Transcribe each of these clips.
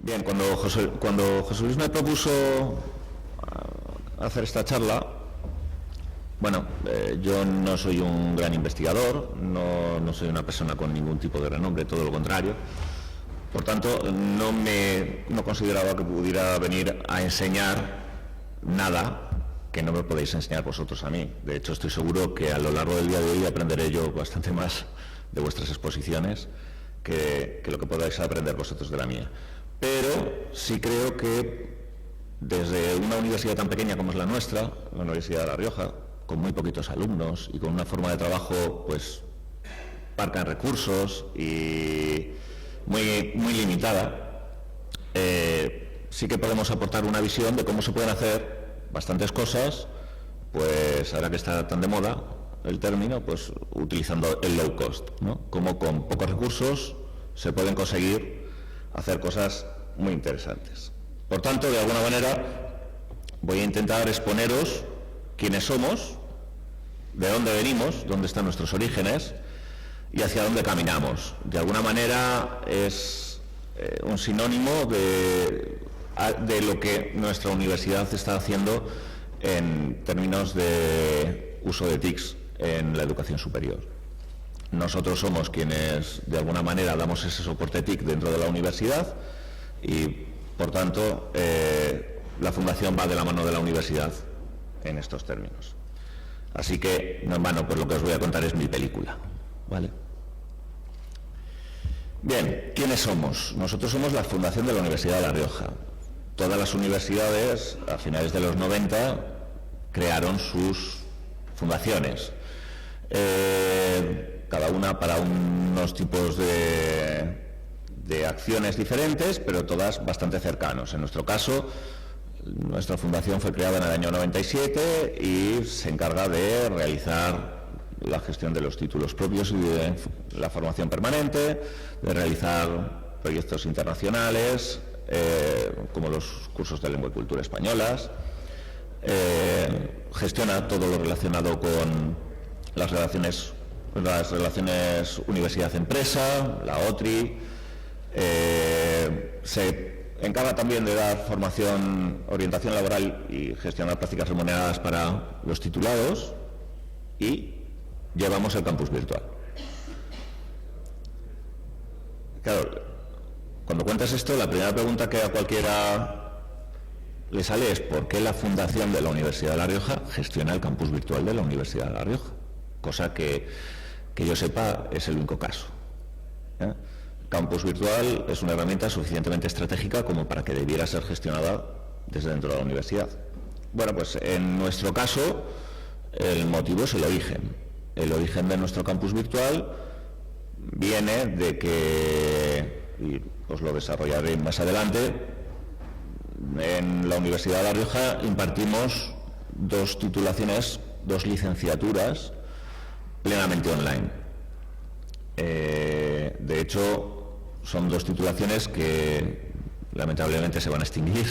Bien, cuando José Luis me propuso hacer esta charla, bueno, yo no soy un gran investigador, no soy una persona con ningún tipo de renombre, todo lo contrario. Por tanto, no consideraba que pudiera venir a enseñar nada que no me podéis enseñar vosotros a mí. De hecho, estoy seguro que a lo largo del día de hoy aprenderé yo bastante más de vuestras exposiciones que lo que podáis aprender vosotros de la mía. Pero sí creo que desde una universidad tan pequeña como es la nuestra, la Universidad de La Rioja, con muy poquitos alumnos y con una forma de trabajo pues parca en recursos y muy limitada, sí que podemos aportar una visión de cómo se pueden hacer bastantes cosas, pues ahora que está tan de moda el término, pues utilizando el low cost, ¿no? Cómo con pocos recursos se pueden conseguir hacer cosas muy interesantes. Por tanto, de alguna manera, voy a intentar exponeros quiénes somos, de dónde venimos, dónde están nuestros orígenes y hacia dónde caminamos. De alguna manera es un sinónimo de lo que nuestra universidad está haciendo en términos de uso de TICs en la educación superior. Nosotros somos quienes de alguna manera damos ese soporte TIC dentro de la universidad y por tanto la fundación va de la mano de la universidad en estos términos. Así que, no en vano, pues lo que os voy a contar es mi película, ¿vale? Bien, ¿quiénes somos? Nosotros somos la fundación de la Universidad de La Rioja. Todas las universidades, a finales de los 90, crearon sus fundaciones. Cada una para unos tipos de acciones diferentes, pero todas bastante cercanos. En nuestro caso, nuestra fundación fue creada en el año 97 y se encarga de realizar la gestión de los títulos propios y de la formación permanente, de realizar proyectos internacionales, como los cursos de lengua y cultura españolas, gestiona todo lo relacionado con las relaciones universidad-empresa, la OTRI, se encarga también de dar formación, orientación laboral y gestionar prácticas remuneradas para los titulados y llevamos el campus virtual. Claro, cuando cuentas esto, la primera pregunta que a cualquiera le sale es ¿por qué la fundación de la Universidad de La Rioja gestiona el campus virtual de la Universidad de La Rioja? Cosa que yo sepa es el único caso. Campus virtual es una herramienta suficientemente estratégica como para que debiera ser gestionada desde dentro de la universidad. Bueno, pues en nuestro caso el motivo es el origen. El origen de nuestro campus virtual viene de que, y os lo desarrollaré más adelante, en la Universidad de La Rioja impartimos dos titulaciones, dos licenciaturas plenamente online. De hecho, son dos titulaciones que lamentablemente se van a extinguir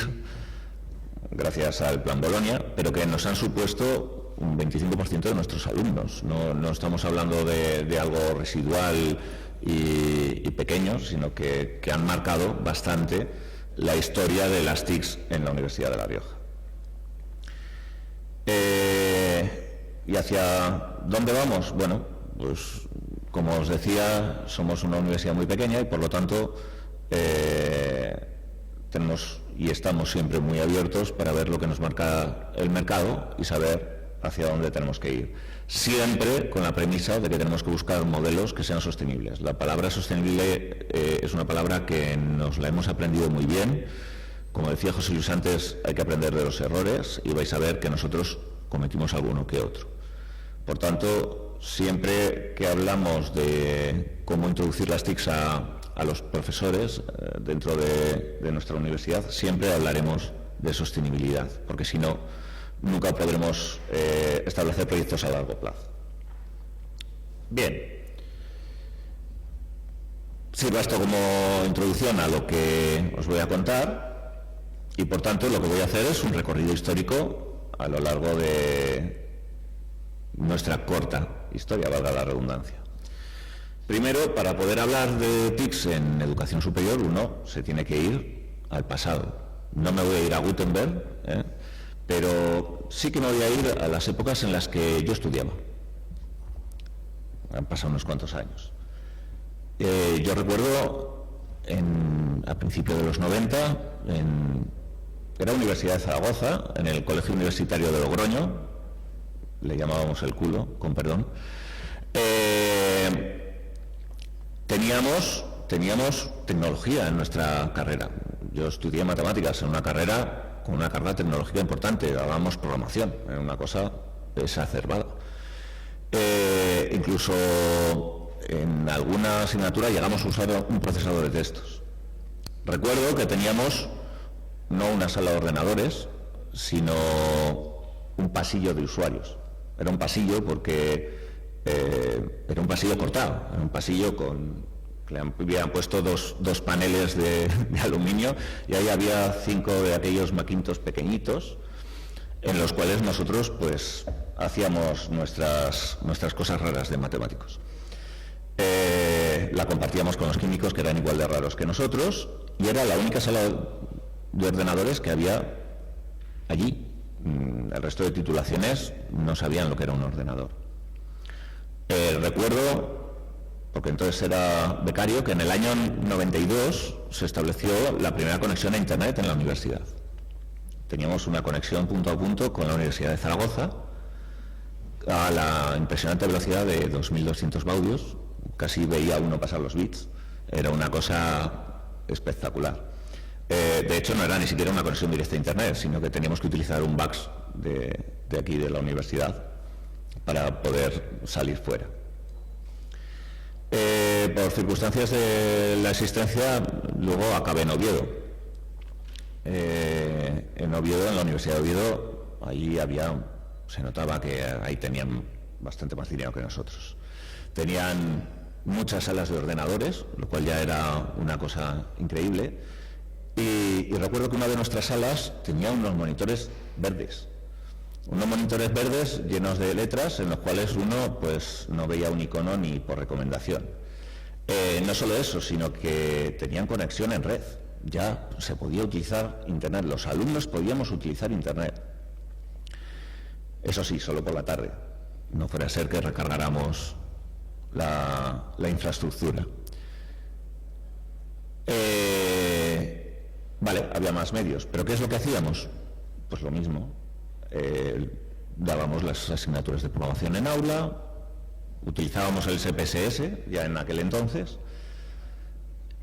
gracias al Plan Bolonia, pero que nos han supuesto un 25% de nuestros alumnos. No estamos hablando de algo residual y pequeño, sino que han marcado bastante la historia de las TICs en la Universidad de La Rioja. ¿Y hacia dónde vamos? Bueno, pues como os decía, somos una universidad muy pequeña y por lo tanto tenemos y estamos siempre muy abiertos para ver lo que nos marca el mercado y saber hacia dónde tenemos que ir. Siempre con la premisa de que tenemos que buscar modelos que sean sostenibles. La palabra sostenible es una palabra que nos la hemos aprendido muy bien. Como decía José Luis antes, hay que aprender de los errores y vais a ver que nosotros cometimos alguno que otro. Por tanto, siempre que hablamos de cómo introducir las TICs a los profesores dentro de nuestra universidad, siempre hablaremos de sostenibilidad, porque si no, nunca podremos establecer proyectos a largo plazo. Bien, sirva esto como introducción a lo que os voy a contar y por tanto lo que voy a hacer es un recorrido histórico a lo largo de nuestra corta historia, valga la redundancia. Primero, para poder hablar de TICs en educación superior, uno se tiene que ir al pasado. No me voy a ir a Gutenberg, pero sí que me voy a ir a las épocas en las que yo estudiaba. Han pasado unos cuantos años. Yo recuerdo a principios de los 90, era Universidad de Zaragoza, en el Colegio Universitario de Logroño, le llamábamos el culo, con perdón. Teníamos tecnología en nuestra carrera. Yo estudié matemáticas en una carrera con una carga tecnológica importante, dábamos programación, era una cosa exacerbada. Incluso en alguna asignatura llegamos a usar un procesador de textos. Recuerdo que teníamos no una sala de ordenadores, sino un pasillo de usuarios. Era un pasillo porque era un pasillo cortado, era un pasillo que le habían puesto dos paneles de aluminio, y ahí había 5 de aquellos Macintosh pequeñitos en los cuales nosotros pues hacíamos nuestras cosas raras de matemáticos. La compartíamos con los químicos, que eran igual de raros que nosotros, y era la única sala de ordenadores que había allí. El resto de titulaciones no sabían lo que era un ordenador. Recuerdo, porque entonces era becario, que en el año 92 se estableció la primera conexión a Internet en la universidad. Teníamos una conexión punto a punto con la Universidad de Zaragoza a la impresionante velocidad de 2.200 baudios, casi veía uno pasar los bits, era una cosa espectacular. De hecho, no era ni siquiera una conexión directa a Internet, sino que teníamos que utilizar un VAX de aquí, de la universidad, para poder salir fuera. Por circunstancias de la existencia, luego acabé en Oviedo. En Oviedo, en la Universidad de Oviedo, allí se notaba que ahí tenían bastante más dinero que nosotros. Tenían muchas salas de ordenadores, lo cual ya era una cosa increíble. Y recuerdo que una de nuestras salas tenía unos monitores verdes. Unos monitores verdes llenos de letras en los cuales uno pues no veía un icono ni por recomendación. No solo eso, sino que tenían conexión en red. Ya se podía utilizar Internet. Los alumnos podíamos utilizar Internet. Eso sí, solo por la tarde. No fuera a ser que recargáramos la infraestructura. Vale, había más medios. ¿Pero qué es lo que hacíamos? Pues lo mismo. Dábamos las asignaturas de programación en aula, utilizábamos el SPSS ya en aquel entonces,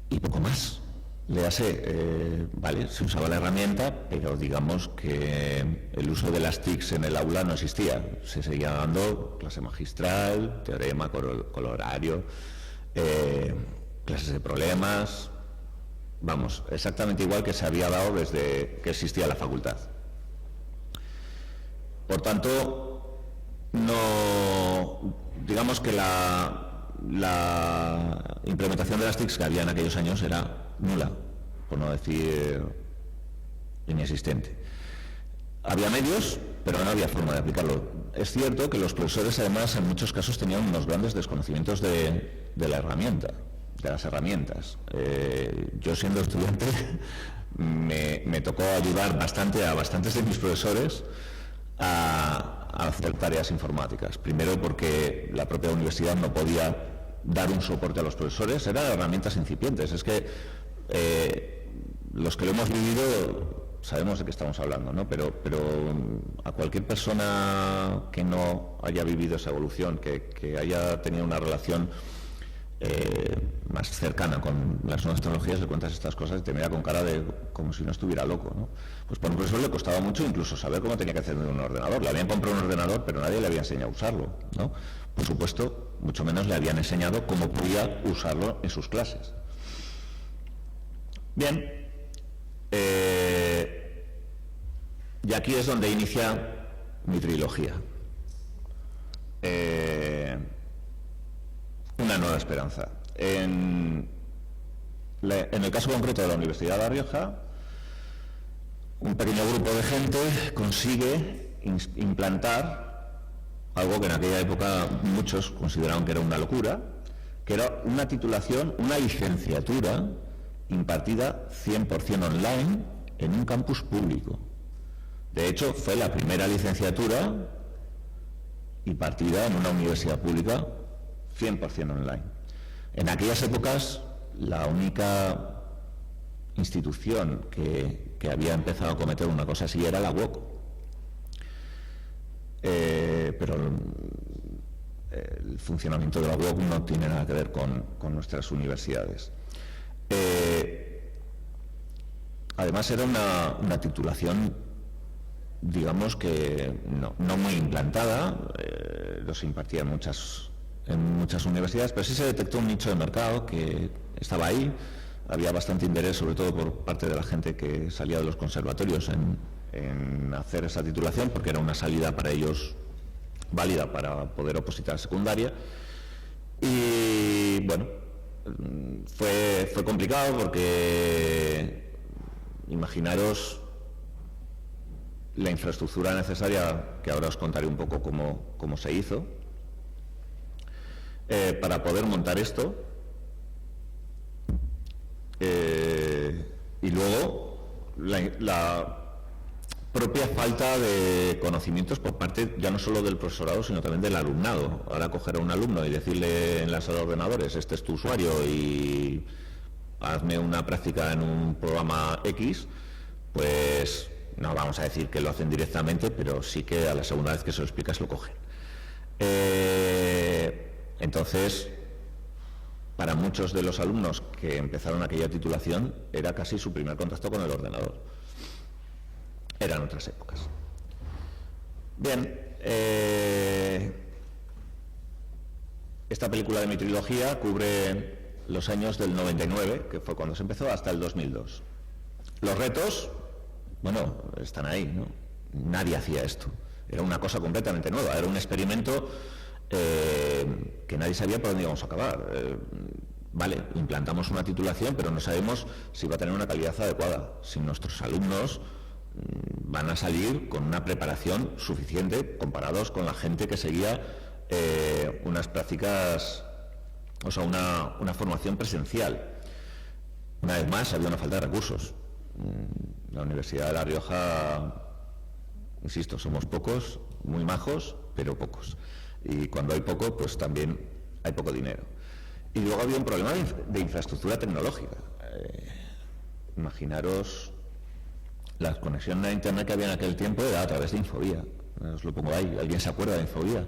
y poco más. Léase, vale, se usaba la herramienta, pero digamos que el uso de las TICs en el aula no existía. Se seguía dando clase magistral, teorema, colorario, clases de problemas, vamos, exactamente igual que se había dado desde que existía la facultad. Por tanto, no, digamos que la implementación de las TICs que había en aquellos años era nula, por no decir inexistente. Había medios, pero no había forma de aplicarlo. Es cierto que los profesores, además, en muchos casos tenían unos grandes desconocimientos de la herramienta, de las herramientas. Yo, siendo estudiante, me tocó ayudar bastante a bastantes de mis profesores a hacer tareas informáticas. Primero porque la propia universidad no podía dar un soporte a los profesores, eran herramientas incipientes. Es que los que lo hemos vivido sabemos de qué estamos hablando, ¿no? Pero a cualquier persona que no haya vivido esa evolución, que haya tenido una relación más cercana con las nuevas tecnologías, le cuentas estas cosas y te mira con cara de como si no estuviera loco, ¿no? Pues por un profesor le costaba mucho incluso saber cómo tenía que hacer un ordenador. Le habían comprado un ordenador, pero nadie le había enseñado a usarlo, ¿no? Por supuesto, mucho menos le habían enseñado cómo podía usarlo en sus clases. Bien, y aquí es donde inicia mi trilogía. Una nueva esperanza. En el caso concreto de la Universidad de La Rioja, un pequeño grupo de gente consigue implantar algo que en aquella época muchos consideraban que era una locura, que era una titulación, una licenciatura impartida 100% online en un campus público. De hecho, fue la primera licenciatura impartida en una universidad pública 100% online. En aquellas épocas, la única institución que había empezado a cometer una cosa así era la UOC. Pero el funcionamiento de la UOC no tiene nada que ver con nuestras universidades. Además, era una titulación, digamos que no muy implantada, los impartía en muchas universidades, pero sí se detectó un nicho de mercado que estaba ahí. Había bastante interés, sobre todo por parte de la gente que salía de los conservatorios, en hacer esa titulación, porque era una salida para ellos válida para poder opositar a secundaria. Y bueno, fue complicado porque imaginaros la infraestructura necesaria, que ahora os contaré un poco cómo se hizo, para poder montar esto. Y luego la propia falta de conocimientos por parte ya no solo del profesorado, sino también del alumnado. Ahora coger a un alumno y decirle en la sala de ordenadores, este es tu usuario y hazme una práctica en un programa X, pues no vamos a decir que lo hacen directamente, pero sí que a la segunda vez que se lo explicas lo cogen. Entonces, para muchos de los alumnos que empezaron aquella titulación, era casi su primer contacto con el ordenador. Eran otras épocas. Bien, esta película de mi trilogía cubre los años del 99, que fue cuando se empezó, hasta el 2002. Los retos, bueno, están ahí, ¿no? Nadie hacía esto. Era una cosa completamente nueva, era un experimento que nadie sabía por dónde íbamos a acabar. Vale, implantamos una titulación, pero no sabemos si va a tener una calidad adecuada, si nuestros alumnos van a salir con una preparación suficiente comparados con la gente que seguía unas prácticas, o sea, una formación presencial. Una vez más, había una falta de recursos. La Universidad de La Rioja, insisto, somos pocos, muy majos, pero pocos. Y cuando hay poco, pues también hay poco dinero. Y luego había un problema de infraestructura tecnológica. Imaginaros, la conexión a Internet que había en aquel tiempo era a través de Infovía. Os lo pongo ahí, ¿alguien se acuerda de Infovía?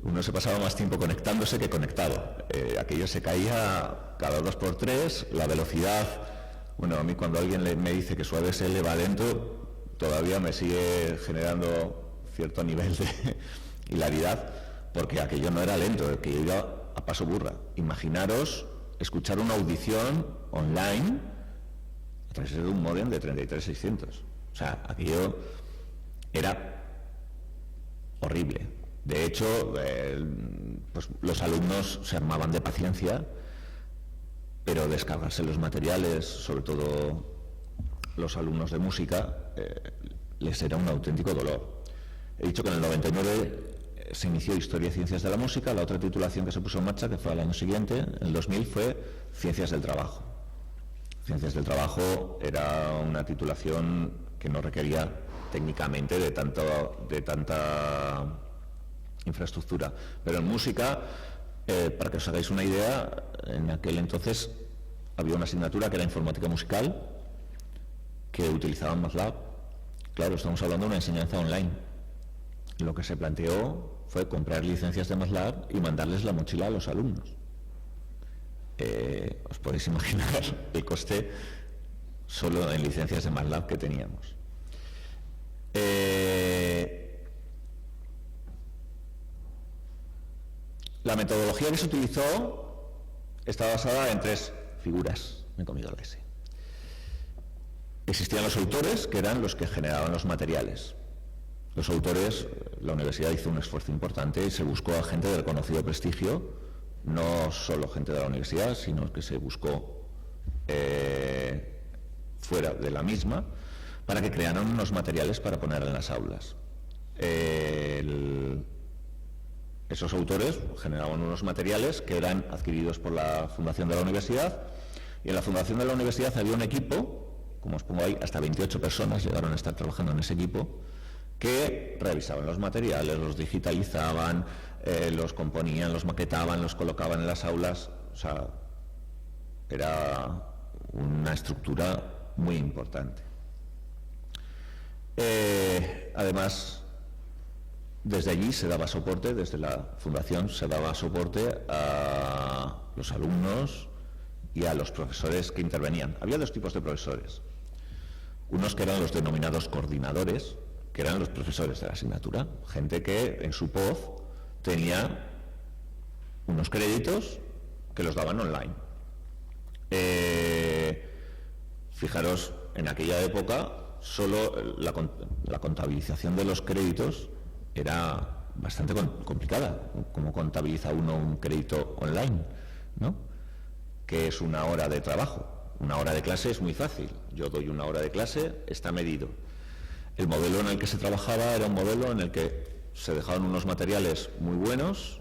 Uno se pasaba más tiempo conectándose que conectado. Aquello se caía cada 2x3, la velocidad... Bueno, a mí cuando alguien me dice que su ADSL va lento, todavía me sigue generando cierto nivel de hilaridad, porque aquello no era lento, aquello iba a paso burra. Imaginaros escuchar una audición online a través de un módem de 33600. O sea, aquello era horrible. De hecho, pues los alumnos se armaban de paciencia, pero descargarse los materiales, sobre todo los alumnos de música, les era un auténtico dolor. He dicho que en el 99 se inició Historia y Ciencias de la Música. La otra titulación que se puso en marcha, que fue al año siguiente, en el 2000, fue Ciencias del Trabajo. Ciencias del Trabajo era una titulación que no requería técnicamente de tanta infraestructura. Pero en música, para que os hagáis una idea, en aquel entonces había una asignatura que era Informática Musical, que utilizaban MATLAB. Claro, estamos hablando de una enseñanza online. Lo que se planteó fue comprar licencias de MATLAB y mandarles la mochila a los alumnos. Os podéis imaginar el coste solo en licencias de MATLAB que teníamos. La metodología que se utilizó está basada en 3 figuras. Me he comido la S. Existían los autores, que eran los que generaban los materiales. Los autores, la universidad hizo un esfuerzo importante y se buscó a gente de reconocido prestigio, no solo gente de la universidad, sino que se buscó fuera de la misma, para que crearan unos materiales para poner en las aulas. Esos autores generaban unos materiales que eran adquiridos por la Fundación de la Universidad, y en la Fundación de la Universidad había un equipo, como os pongo ahí, hasta 28 personas llegaron a estar trabajando en ese equipo, que revisaban los materiales, los digitalizaban, los componían, los maquetaban, los colocaban en las aulas. O sea, era una estructura muy importante. Además, desde allí se daba soporte, desde la Fundación se daba soporte a los alumnos y a los profesores que intervenían. Había dos tipos de profesores. Unos que eran los denominados coordinadores, que eran los profesores de la asignatura, gente que en su POZ tenía unos créditos que los daban online. Fijaros, en aquella época solo la contabilización de los créditos era bastante complicada. ¿Cómo contabiliza uno un crédito online, ¿no? ¿Qué es una hora de trabajo? Una hora de clase es muy fácil. Yo doy una hora de clase, está medido. El modelo en el que se trabajaba era un modelo en el que se dejaban unos materiales muy buenos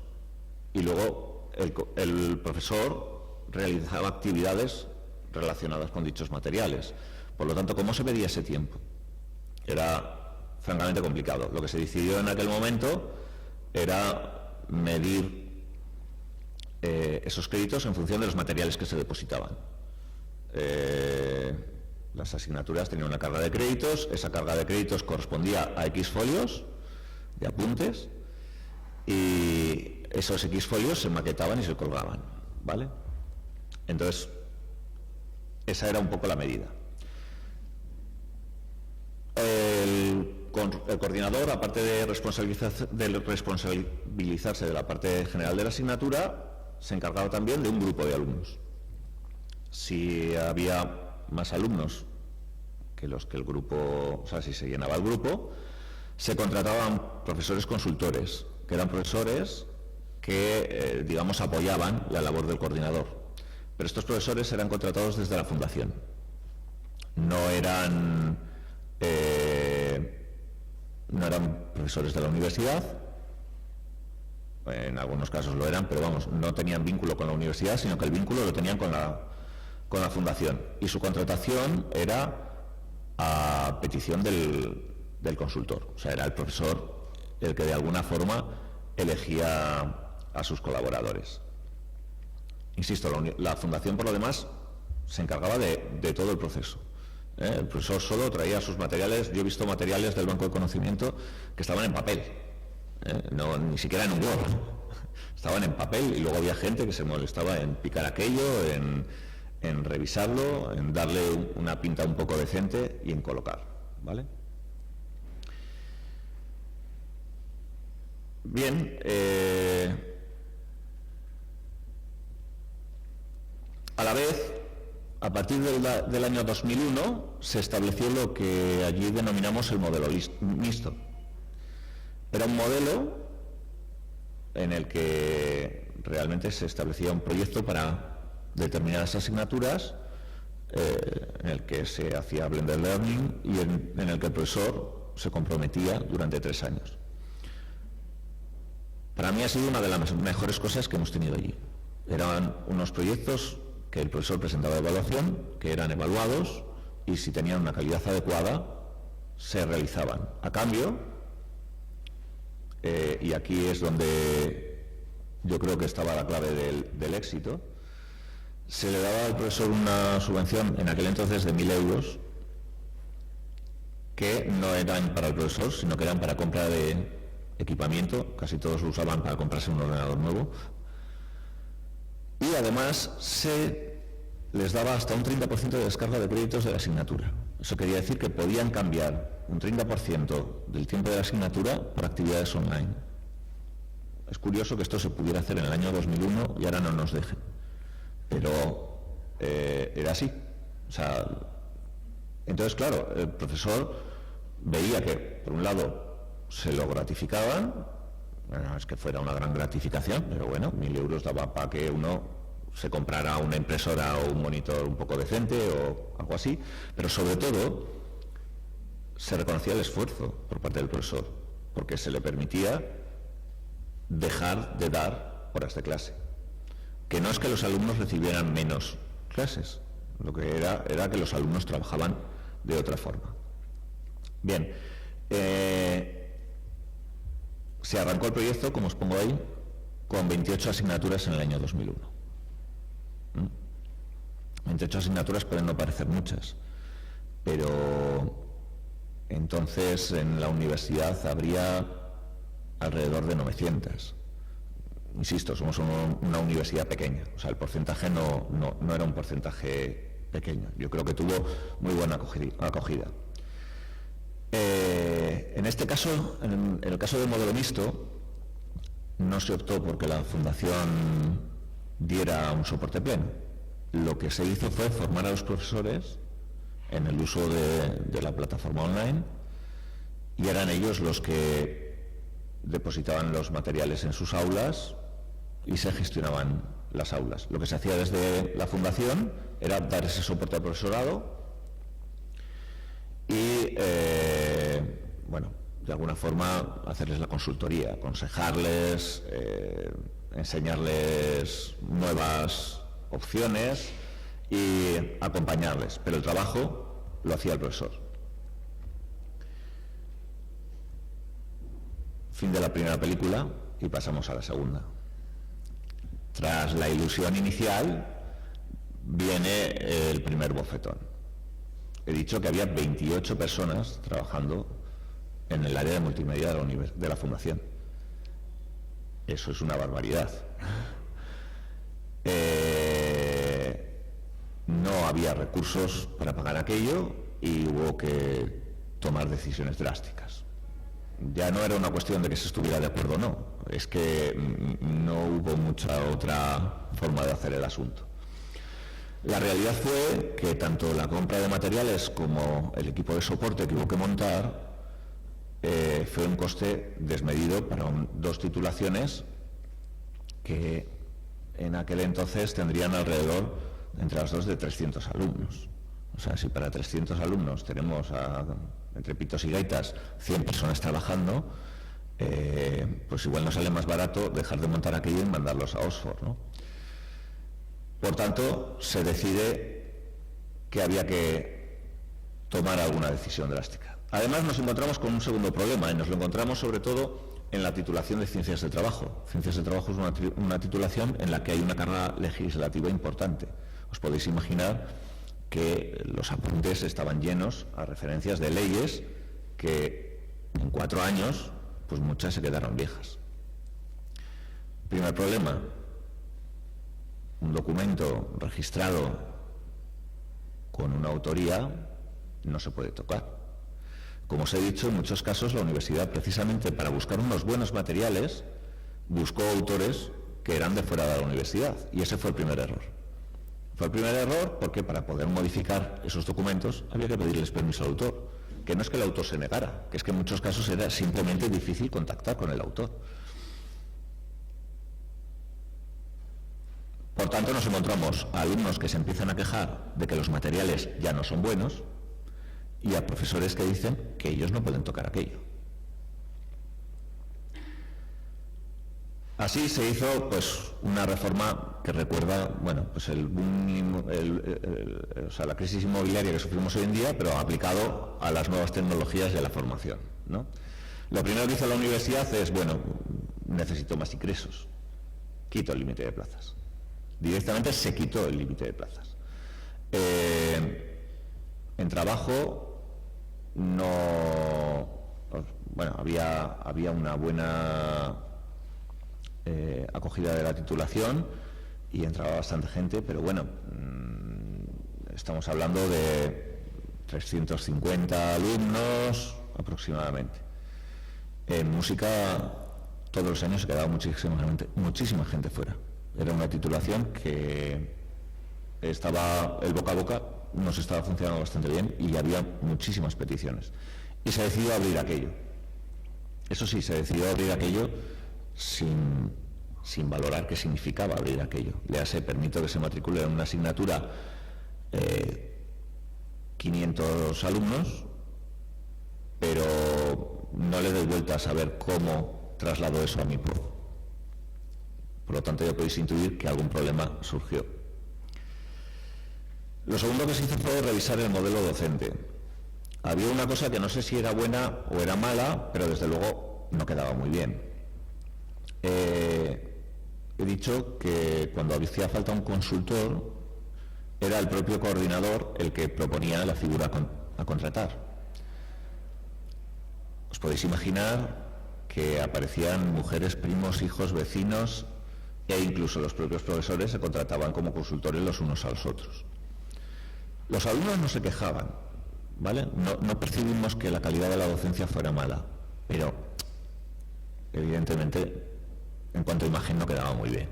y luego el profesor realizaba actividades relacionadas con dichos materiales. Por lo tanto, ¿cómo se medía ese tiempo? Era francamente complicado. Lo que se decidió en aquel momento era medir esos créditos en función de los materiales que se depositaban. Las asignaturas tenían una carga de créditos, esa carga de créditos correspondía a X folios de apuntes, y esos X folios se maquetaban y se colgaban, ¿vale? Entonces, esa era un poco la medida. El coordinador, aparte de responsabilizarse de la parte general de la asignatura, se encargaba también de un grupo de alumnos. Si había más alumnos que los que el grupo, o sea, si se llenaba el grupo, se contrataban profesores consultores, que eran profesores que, digamos, apoyaban la labor del coordinador. Pero estos profesores eran contratados desde la Fundación. No eran profesores de la universidad. En algunos casos lo eran, pero vamos, no tenían vínculo con la universidad, sino que el vínculo lo tenían con la Fundación. Y su contratación era a petición del consultor. O sea, era el profesor el que de alguna forma elegía a sus colaboradores. Insisto, la Fundación, por lo demás, se encargaba de todo el proceso. El profesor solo traía sus materiales. Yo he visto materiales del Banco de Conocimiento que estaban en papel. No, ni siquiera en un Word, estaban en papel, y luego había gente que se molestaba en picar aquello, en revisarlo, en darle una pinta un poco decente y en colocar, ¿vale? Bien, a la vez, a partir del año 2001 se estableció lo que allí denominamos el modelo mixto. Era un modelo en el que realmente se establecía un proyecto para determinadas asignaturas, en el que se hacía blended learning y en el que el profesor se comprometía durante 3 años. Para mí ha sido una de las mejores cosas que hemos tenido allí. Eran unos proyectos que el profesor presentaba de evaluación, que eran evaluados, y si tenían una calidad adecuada, se realizaban. A cambio, y aquí es donde yo creo que estaba la clave del éxito, se le daba al profesor una subvención en aquel entonces de 1.000 euros, que no eran para el profesor, sino que eran para compra de equipamiento. Casi todos lo usaban para comprarse un ordenador nuevo, y además se les daba hasta un 30% de descarga de créditos de la asignatura. Eso quería decir que podían cambiar un 30% del tiempo de la asignatura por actividades online. Es curioso que esto se pudiera hacer en el año 2001 y ahora no nos dejen, pero era así. O sea, entonces, claro, el profesor veía que, por un lado, se lo gratificaban. No es que fuera una gran gratificación, pero bueno, 1.000 euros daba para que uno se comprara una impresora o un monitor un poco decente o algo así, pero sobre todo se reconocía el esfuerzo por parte del profesor, porque se le permitía dejar de dar horas de clase. Que no es que los alumnos recibieran menos clases, lo que era que los alumnos trabajaban de otra forma. Bien, se arrancó el proyecto, como os pongo ahí, con 28 asignaturas en el año 2001. 28 asignaturas pueden no parecer muchas, pero entonces en la universidad habría alrededor de 900. Insisto, somos una universidad pequeña, o sea, el porcentaje no era un porcentaje pequeño. Yo creo que tuvo muy buena acogida. En este caso, en el caso del modelo mixto, no se optó porque la Fundación diera un soporte pleno. Lo que se hizo fue formar a los profesores en el uso de la plataforma online, y eran ellos los que depositaban los materiales en sus aulas y se gestionaban las aulas. Lo que se hacía desde la Fundación era dar ese soporte al profesorado y, bueno, de alguna forma hacerles la consultoría, aconsejarles, enseñarles nuevas opciones y acompañarles, pero el trabajo lo hacía el profesor. Fin de la primera película y pasamos a la segunda. Tras la ilusión inicial viene el primer bofetón. He dicho que había 28 personas trabajando en el área de multimedia de la Fundación. Eso es una barbaridad. No había recursos para pagar aquello y hubo que tomar decisiones drásticas. Ya no era una cuestión de que se estuviera de acuerdo o no, es que no hubo mucha otra forma de hacer el asunto. La realidad fue que tanto la compra de materiales como el equipo de soporte que hubo que montar fue un coste desmedido para dos titulaciones que en aquel entonces tendrían alrededor, entre las dos, de 300 alumnos. O sea, si para 300 alumnos tenemos, entre pitos y gaitas, 100 personas trabajando, pues igual nos sale más barato dejar de montar aquello y mandarlos a Oxford, ¿no? Por tanto, se decide que había que tomar alguna decisión drástica. Además, nos encontramos con un segundo problema, y nos lo encontramos sobre todo en la titulación de Ciencias del Trabajo. Ciencias del Trabajo es una titulación en la que hay una carga legislativa importante. Os podéis imaginar que los apuntes estaban llenos a referencias de leyes que en 4 años, pues muchas se quedaron viejas. Primer problema, un documento registrado con una autoría no se puede tocar. Como os he dicho, en muchos casos la universidad, precisamente para buscar unos buenos materiales, buscó autores que eran de fuera de la universidad, y ese fue el primer error. Fue el primer error porque para poder modificar esos documentos había que pedirles permiso al autor, que no es que el autor se negara, que es que en muchos casos era simplemente difícil contactar con el autor. Por tanto, nos encontramos a alumnos que se empiezan a quejar de que los materiales ya no son buenos y a profesores que dicen que ellos no pueden tocar aquello. Así se hizo, pues, una reforma que recuerda, bueno, pues la crisis inmobiliaria que sufrimos hoy en día, pero aplicado a las nuevas tecnologías de la formación, ¿no? Lo primero que hizo la universidad es, bueno, necesito más ingresos, quito el límite de plazas. Directamente se quitó el límite de plazas. En trabajo no, bueno, había una buena acogida de la titulación y entraba bastante gente, pero bueno, estamos hablando de 350 alumnos aproximadamente. En música todos los años se quedaba muchísima gente fuera. Era una titulación que estaba, el boca a boca nos estaba funcionando bastante bien y había muchísimas peticiones. Y se decidió abrir aquello. Eso sí, se decidió abrir aquello sin valorar qué significaba abrir aquello. Léase, permito que se matricule en una asignatura 500 alumnos, pero no le doy vuelta a saber cómo traslado eso a mi pueblo. Por lo tanto, ya podéis intuir que algún problema surgió. Lo segundo que se hizo fue revisar el modelo docente. Había una cosa que no sé si era buena o era mala, pero desde luego no quedaba muy bien. He dicho que cuando hacía falta un consultor, era el propio coordinador el que proponía la figura a contratar. Os podéis imaginar que aparecían mujeres, primos, hijos, vecinos, e incluso los propios profesores se contrataban como consultores los unos a los otros. Los alumnos no se quejaban, ¿vale? No percibimos que la calidad de la docencia fuera mala, pero evidentemente en cuanto a imagen no quedaba muy bien.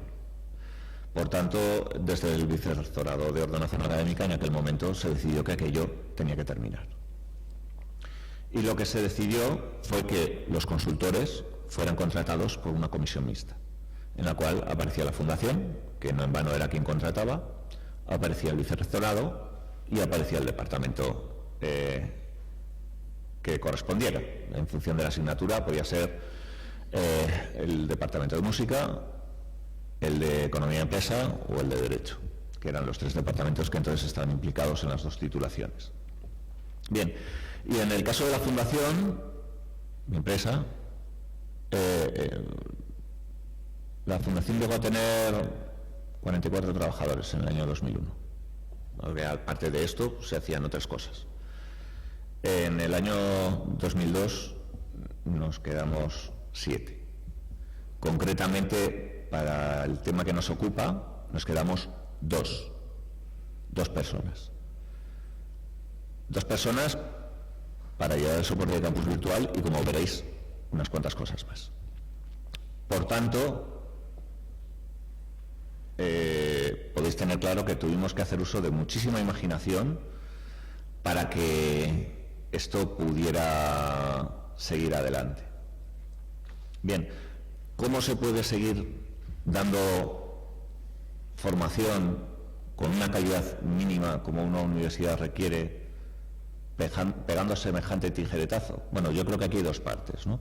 Por tanto, desde el Vicerrectorado de Ordenación Académica en aquel momento se decidió que aquello tenía que terminar. Y lo que se decidió fue que los consultores fueran contratados por una comisión mixta, en la cual aparecía la Fundación, que no en vano era quien contrataba, aparecía el Vicerrectorado y aparecía el departamento que correspondiera. En función de la asignatura podía ser el departamento de música, el de economía y empresa o el de derecho, que eran los tres departamentos que entonces estaban implicados en las dos titulaciones. Bien, y en el caso de la fundación, mi empresa, la fundación llegó a tener 44 trabajadores en el año 2001. Aparte de esto, se hacían otras cosas. En el año 2002 nos quedamos 7. Concretamente, para el tema que nos ocupa, nos quedamos 2 personas. 2 personas para llevar el soporte de campus virtual y, como veréis, unas cuantas cosas más. Por tanto, podéis tener claro que tuvimos que hacer uso de muchísima imaginación para que esto pudiera seguir adelante. Bien, ¿cómo se puede seguir dando formación con una calidad mínima como una universidad requiere, pegando semejante tijeretazo? Bueno, yo creo que aquí hay 2 partes, ¿no?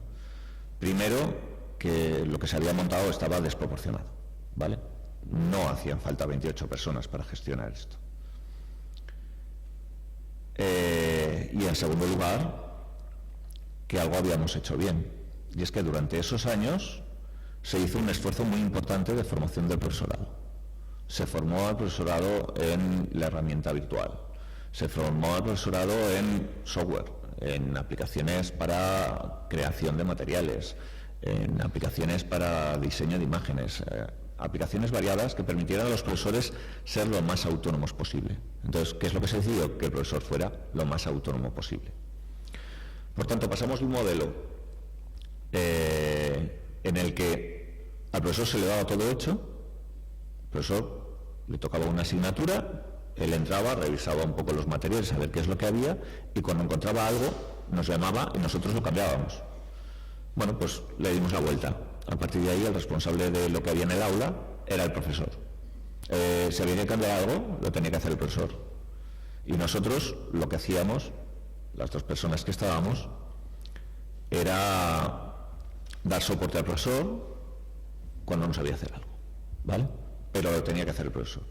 Primero, que lo que se había montado estaba desproporcionado, ¿vale? No hacían falta 28 personas para gestionar esto. Y en segundo lugar, que algo habíamos hecho bien. Y es que durante esos años se hizo un esfuerzo muy importante de formación del profesorado. Se formó al profesorado en la herramienta virtual. Se formó al profesorado en software, en aplicaciones para creación de materiales, en aplicaciones para diseño de imágenes, aplicaciones variadas que permitieran a los profesores ser lo más autónomos posible. Entonces, ¿qué es lo que se decidió? Que el profesor fuera lo más autónomo posible. Por tanto, pasamos de un modelo en el que al profesor se le daba todo hecho, el profesor le tocaba una asignatura, él entraba, revisaba un poco los materiales, a ver qué es lo que había, y cuando encontraba algo nos llamaba y nosotros lo cambiábamos. Bueno, pues le dimos la vuelta. A partir de ahí, el responsable de lo que había en el aula era el profesor. Si había que cambiar algo, lo tenía que hacer el profesor. Y nosotros lo que hacíamos, las 2 personas que estábamos, era dar soporte al profesor cuando no sabía hacer algo, ¿vale? Pero lo tenía que hacer el profesor.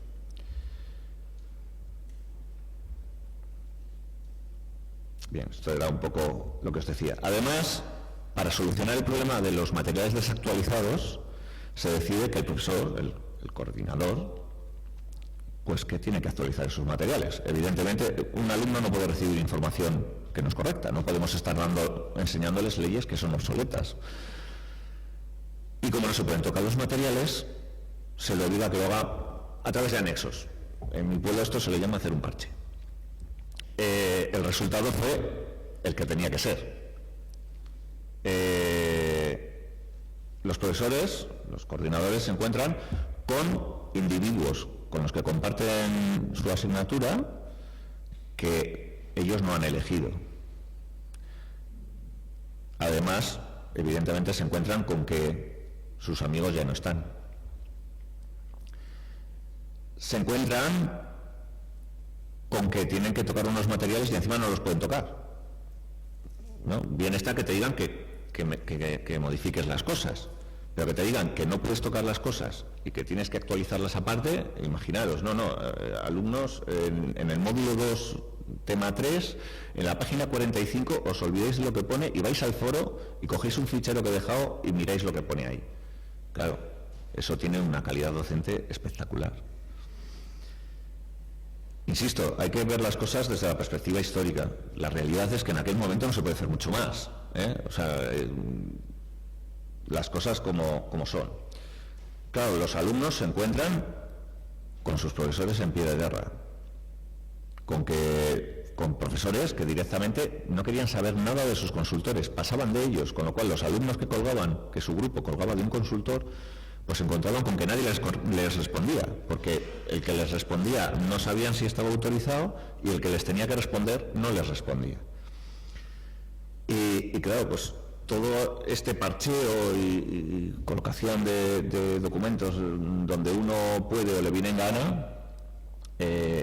Bien, esto era un poco lo que os decía. Además, para solucionar el problema de los materiales desactualizados, se decide que el profesor, el coordinador, pues que tiene que actualizar esos materiales. Evidentemente, un alumno no puede recibir información que no es correcta. No podemos estar enseñándoles leyes que son obsoletas. Y como no se pueden tocar los materiales, se le obliga a que lo haga a través de anexos. En mi pueblo esto se le llama hacer un parche. El resultado fue el que tenía que ser. Los profesores, los coordinadores, se encuentran con individuos con los que comparten su asignatura que ellos no han elegido. Además, evidentemente se encuentran con que sus amigos ya no están. Se encuentran con que tienen que tocar unos materiales y encima no los pueden tocar, ¿no? Bien está que te digan que modifiques las cosas, Pero que te digan que no puedes tocar las cosas y que tienes que actualizarlas aparte, imaginaros, alumnos, en el módulo 2, tema 3, en la página 45 os olvidéis lo que pone y vais al foro y cogéis un fichero que he dejado y miráis lo que pone ahí. Claro, eso tiene una calidad docente espectacular. Insisto, hay que ver las cosas desde la perspectiva histórica. La realidad es que en aquel momento no se puede hacer mucho más, las cosas como son. Claro, los alumnos se encuentran con sus profesores en pie de guerra, con profesores que directamente no querían saber nada de sus consultores, pasaban de ellos, con lo cual los alumnos que su grupo colgaba de un consultor, pues se encontraban con que nadie les respondía, porque el que les respondía no sabían si estaba autorizado y el que les tenía que responder no les respondía. Y claro, pues todo este parcheo y colocación de documentos donde uno puede o le viene en gana,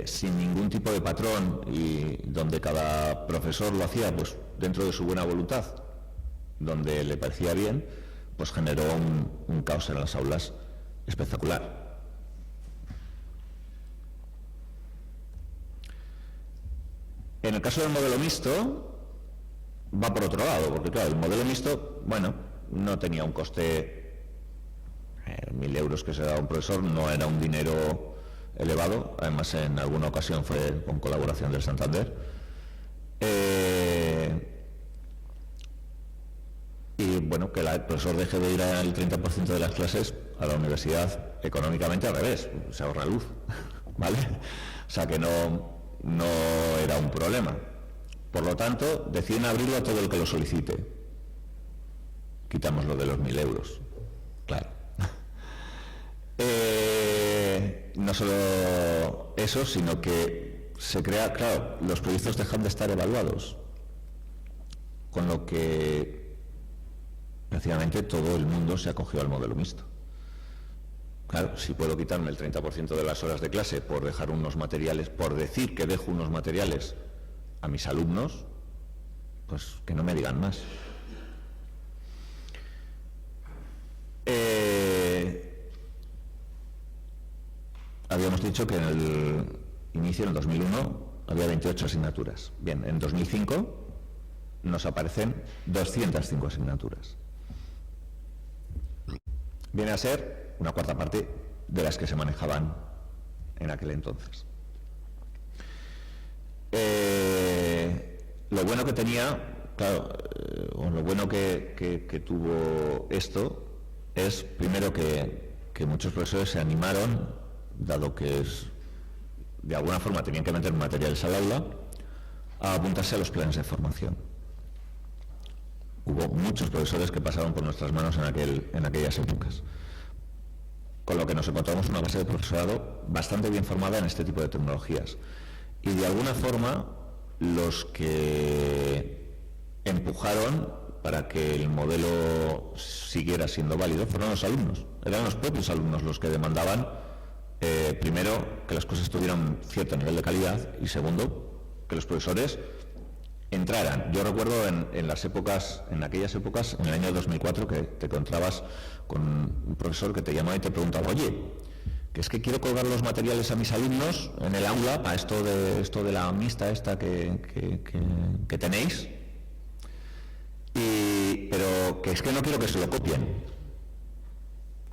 sin ningún tipo de patrón y donde cada profesor lo hacía pues dentro de su buena voluntad, donde le parecía bien, pues generó un caos en las aulas espectacular. En el caso del modelo mixto, va por otro lado, porque claro, el modelo mixto, no tenía un coste, 1.000 euros que se daba a un profesor, no era un dinero elevado, además en alguna ocasión fue con colaboración del Santander. Y que el profesor deje de ir al 30% de las clases a la universidad, económicamente al revés, se ahorra luz, ¿vale? O sea que no era un problema. Por lo tanto, deciden abrirlo a todo el que lo solicite. Quitamos lo de los 1.000 euros, claro. No solo eso, sino que se crea, claro, los proyectos dejan de estar evaluados, con lo que prácticamente todo el mundo se acogió al modelo mixto. Claro, si puedo quitarme el 30% de las horas de clase por dejar unos materiales, por decir que dejo unos materiales a mis alumnos, pues que no me digan más. Habíamos dicho que en el inicio, en el 2001, había 28 asignaturas. Bien, en 2005 nos aparecen 205 asignaturas. Viene a ser una cuarta parte de las que se manejaban en aquel entonces. Lo bueno que tenía, claro, lo bueno que tuvo esto es, primero, que muchos profesores se animaron, dado que de alguna forma tenían que meter materiales al aula, a apuntarse a los planes de formación. Hubo muchos profesores que pasaron por nuestras manos en aquellas épocas, con lo que nos encontramos una base de profesorado bastante bien formada en este tipo de tecnologías. Y de alguna forma, los que empujaron para que el modelo siguiera siendo válido fueron los alumnos. Eran los propios alumnos los que demandaban, primero, que las cosas tuvieran cierto nivel de calidad y, segundo, que los profesores entraran. Yo recuerdo en aquellas épocas, en el año 2004, que te encontrabas con un profesor que te llamaba y te preguntaba: oye, que es que quiero colgar los materiales a mis alumnos en el aula para esto de la mixta esta que tenéis, pero que es que no quiero que se lo copien.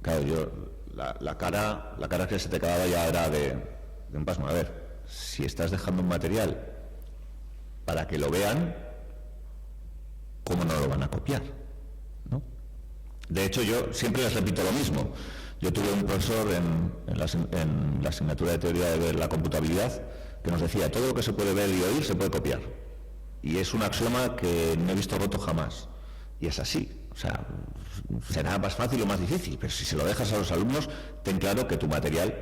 Claro, la cara que se te quedaba ya era de un pasmo. A ver, si estás dejando un material para que lo vean, ¿cómo no lo van a copiar? ¿No? De hecho, yo siempre les repito lo mismo. Yo tuve un profesor en la asignatura de teoría de la computabilidad que nos decía: todo lo que se puede ver y oír se puede copiar. Y es un axioma que no he visto roto jamás. Y es así. O sea, será más fácil o más difícil, pero si se lo dejas a los alumnos, ten claro que tu material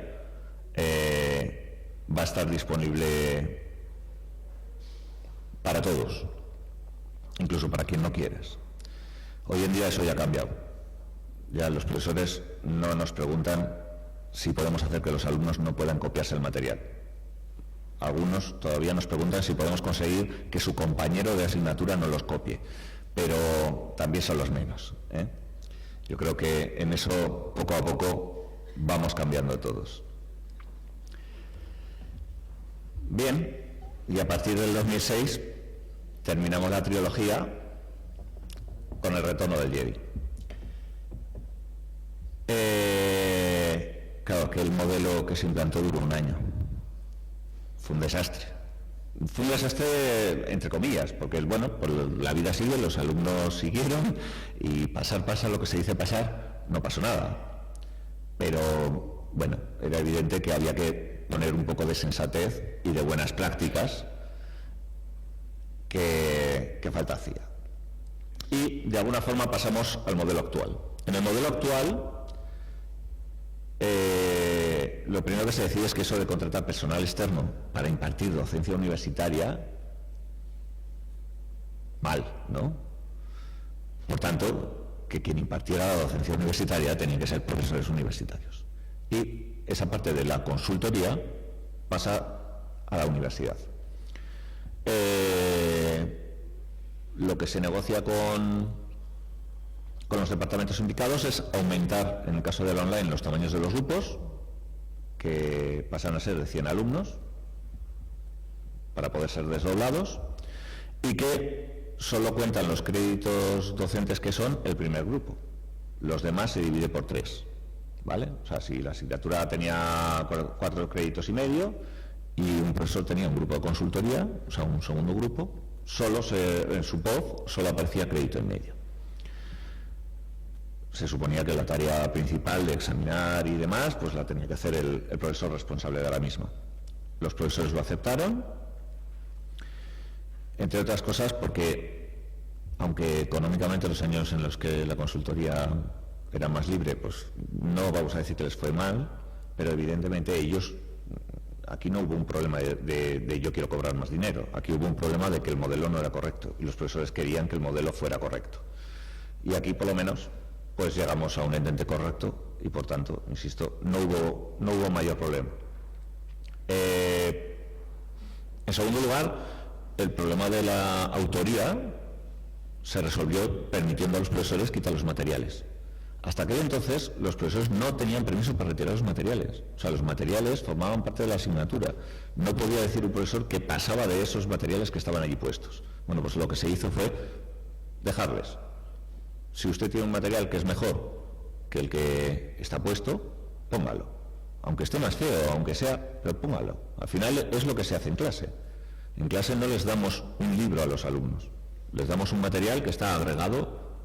va a estar disponible para todos, incluso para quien no quieras. Hoy en día eso ya ha cambiado. Ya los profesores no nos preguntan si podemos hacer que los alumnos no puedan copiarse el material. Algunos todavía nos preguntan si podemos conseguir que su compañero de asignatura no los copie, pero también son los menos, ¿eh? Yo creo que en eso, poco a poco, vamos cambiando todos. Bien, y a partir del 2006 terminamos la trilogía con el retorno del Jedi. Claro que el modelo que se implantó duró un año. Fue un desastre. Fue un desastre entre comillas, porque bueno, pues la vida sigue, los alumnos siguieron y pasar lo que se dice pasar, no pasó nada. Pero bueno, era evidente que había que poner un poco de sensatez y de buenas prácticas que falta hacía. Y de alguna forma pasamos al modelo actual. En el modelo actual, lo primero que se decide es que eso de contratar personal externo para impartir docencia universitaria, mal, ¿no? Por tanto, que quien impartiera la docencia universitaria tenían que ser profesores universitarios. Y esa parte de la consultoría pasa a la universidad. Lo que se negocia con los departamentos implicados es aumentar, en el caso del online, los tamaños de los grupos, que pasan a ser de 100 alumnos, para poder ser desdoblados, y que solo cuentan los créditos docentes que son el primer grupo. Los demás se divide por 3, ¿vale? O sea, si la asignatura tenía 4 créditos y medio, y un profesor tenía un grupo de consultoría, o sea, un segundo grupo, en su POF solo aparecía crédito y medio. Se suponía que la tarea principal de examinar y demás, pues la tenía que hacer el profesor responsable de la misma. Los profesores lo aceptaron, entre otras cosas porque, aunque económicamente los años en los que la consultoría era más libre, pues no vamos a decir que les fue mal, pero evidentemente ellos, aquí no hubo un problema de yo quiero cobrar más dinero, aquí hubo un problema de que el modelo no era correcto y los profesores querían que el modelo fuera correcto. Y aquí por lo menos pues llegamos a un entente correcto y por tanto, insisto, no hubo mayor problema. En segundo lugar, el problema de la autoría se resolvió permitiendo a los profesores quitar los materiales. Hasta aquel entonces los profesores no tenían permiso para retirar los materiales. O sea, los materiales formaban parte de la asignatura. No podía decir un profesor que pasaba de esos materiales que estaban allí puestos. Bueno, pues lo que se hizo fue dejarles. Si usted tiene un material que es mejor que el que está puesto, póngalo. Aunque esté más feo, aunque sea, pero póngalo. Al final es lo que se hace en clase. En clase no les damos un libro a los alumnos. Les damos un material que está agregado,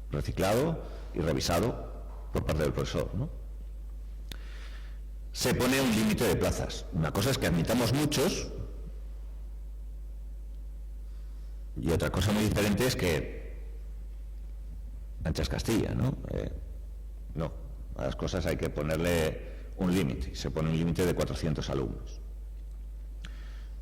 reciclado y revisado por parte del profesor, ¿no? Se pone un límite de plazas. Una cosa es que admitamos muchos y otra cosa muy diferente es que ancha es Castilla, ¿no? No, a las cosas hay que ponerle un límite. Se pone un límite de 400 alumnos.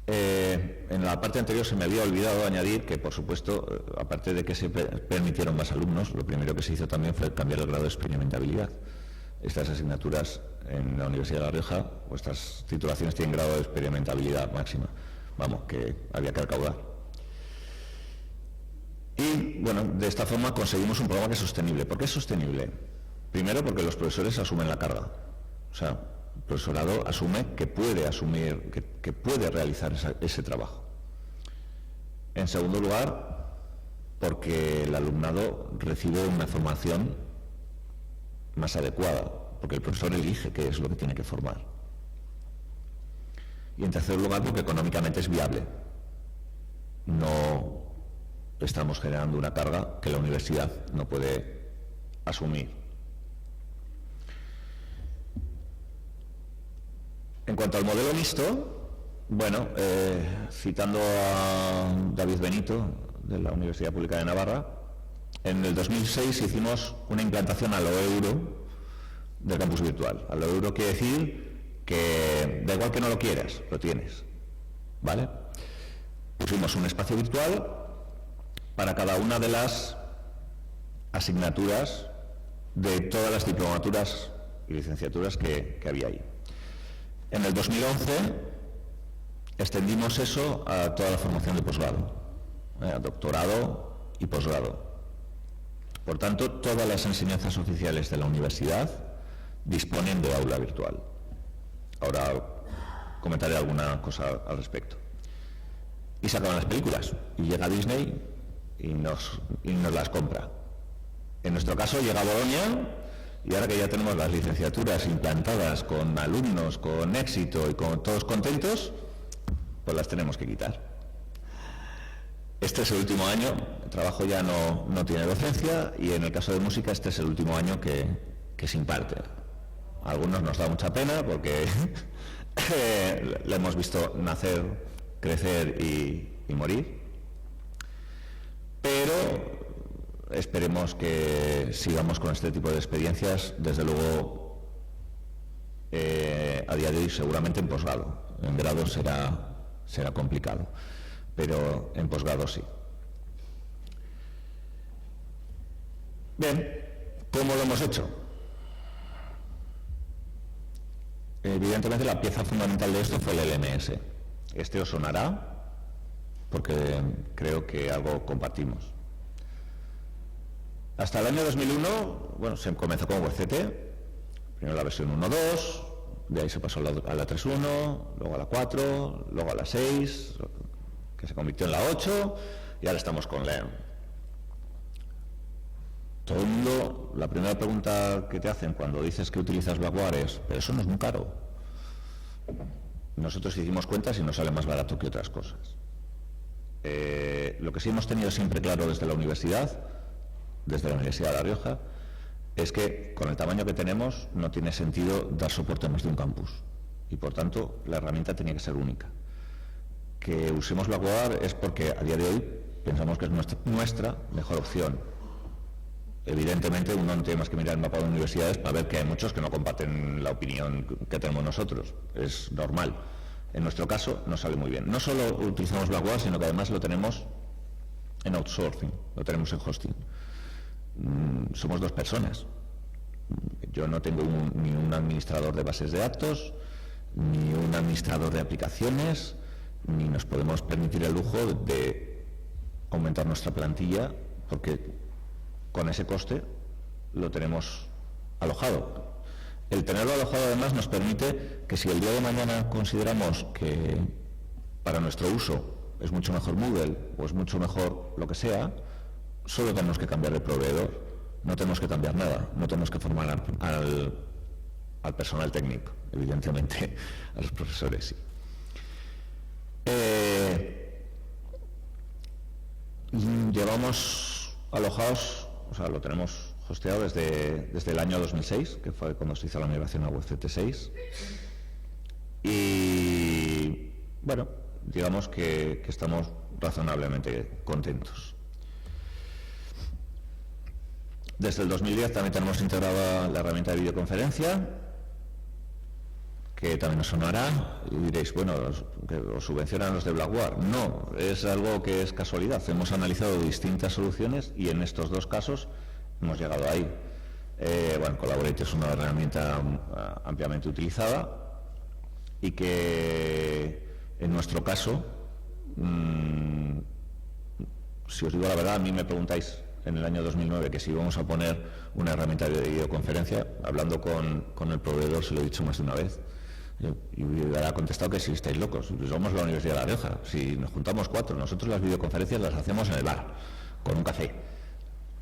En la parte anterior se me había olvidado añadir que, por supuesto, aparte de que se permitieron más alumnos, lo primero que se hizo también fue cambiar el grado de experimentabilidad. Estas asignaturas en la Universidad de La Rioja, o estas titulaciones tienen grado de experimentabilidad máxima. Vamos, que había que recaudar. Y, bueno, de esta forma conseguimos un programa que es sostenible. ¿Por qué es sostenible? Primero, porque los profesores asumen la carga. O sea, el profesorado asume que puede asumir, que puede realizar ese trabajo. En segundo lugar, porque el alumnado recibe una formación más adecuada, porque el profesor elige qué es lo que tiene que formar. Y en tercer lugar, porque económicamente es viable. No estamos generando una carga que la universidad no puede asumir. En cuanto al modelo mixto, bueno, citando a David Benito, de la Universidad Pública de Navarra, en el 2006 hicimos una implantación a lo euro del campus virtual. A lo euro quiere decir que da igual que no lo quieras, lo tienes, ¿vale? Pusimos un espacio virtual para cada una de las asignaturas de todas las diplomaturas y licenciaturas que había ahí. En el 2011 extendimos eso a toda la formación de posgrado, a doctorado y posgrado. Por tanto, todas las enseñanzas oficiales de la universidad disponen de aula virtual. Ahora comentaré alguna cosa al respecto. Y se acaban las películas, y llega Disney y nos las compra. En nuestro caso llega Bolonia, y ahora que ya tenemos las licenciaturas implantadas con alumnos, con éxito y con todos contentos, pues las tenemos que quitar. Este es el último año, el trabajo ya no tiene docencia, y en el caso de música este es el último año que se imparte. A algunos nos da mucha pena porque le hemos visto nacer, crecer y morir, pero esperemos que sigamos con este tipo de experiencias. Desde luego, a día de hoy seguramente en posgrado. En grado será complicado, pero en posgrado sí. Bien, ¿cómo lo hemos hecho? Evidentemente la pieza fundamental de esto fue el LMS. Este os sonará porque creo que algo compartimos. Hasta el año 2001, bueno, se comenzó con WebCT, primero la versión 1.2, de ahí se pasó a la 3.1, luego a la 4, luego a la 6, que se convirtió en la 8, y ahora estamos con LEARN. Todo el mundo, la primera pregunta que te hacen cuando dices que utilizas Blackboard es: pero eso no es muy caro. Nosotros hicimos cuentas y nos sale más barato que otras cosas. Lo que sí hemos tenido siempre claro desde la Universidad de La Rioja, es que con el tamaño que tenemos no tiene sentido dar soporte a más de un campus, y por tanto la herramienta tenía que ser única. Que usemos Blackboard es porque a día de hoy pensamos que es nuestra mejor opción. Evidentemente uno no tiene más que mirar el mapa de universidades para ver que hay muchos que no comparten la opinión que tenemos nosotros. Es normal. En nuestro caso nos sale muy bien. No solo utilizamos Blackboard, sino que además lo tenemos en outsourcing, lo tenemos en hosting. Somos dos personas. Yo no tengo ni un administrador de bases de datos, ni un administrador de aplicaciones, ni nos podemos permitir el lujo de aumentar nuestra plantilla, porque con ese coste lo tenemos alojado. El tenerlo alojado además nos permite que si el día de mañana consideramos que para nuestro uso es mucho mejor Moodle o es mucho mejor lo que sea, solo tenemos que cambiar de proveedor, no tenemos que cambiar nada, no tenemos que formar al personal técnico, evidentemente a los profesores sí. Llevamos alojados, o sea, lo tenemos hosteado desde el año 2006, que fue cuando se hizo la migración a WebCT 6, y bueno, digamos que estamos razonablemente contentos. Desde el 2010 también tenemos integrada la herramienta de videoconferencia, que también os sonará, y diréis, bueno, que os subvencionan los de Blackboard. No, es algo que es casualidad. Hemos analizado distintas soluciones y en estos dos casos hemos llegado ahí. Bueno, Collaborate es una herramienta ampliamente utilizada y que en nuestro caso, si os digo la verdad, a mí me preguntáis en el año 2009 que si íbamos a poner una herramienta de videoconferencia, hablando con el proveedor, se lo he dicho más de una vez, y hubiera contestado que si estáis locos, somos la Universidad de La Rioja, si nos juntamos 4, nosotros las videoconferencias las hacemos en el bar, con un café.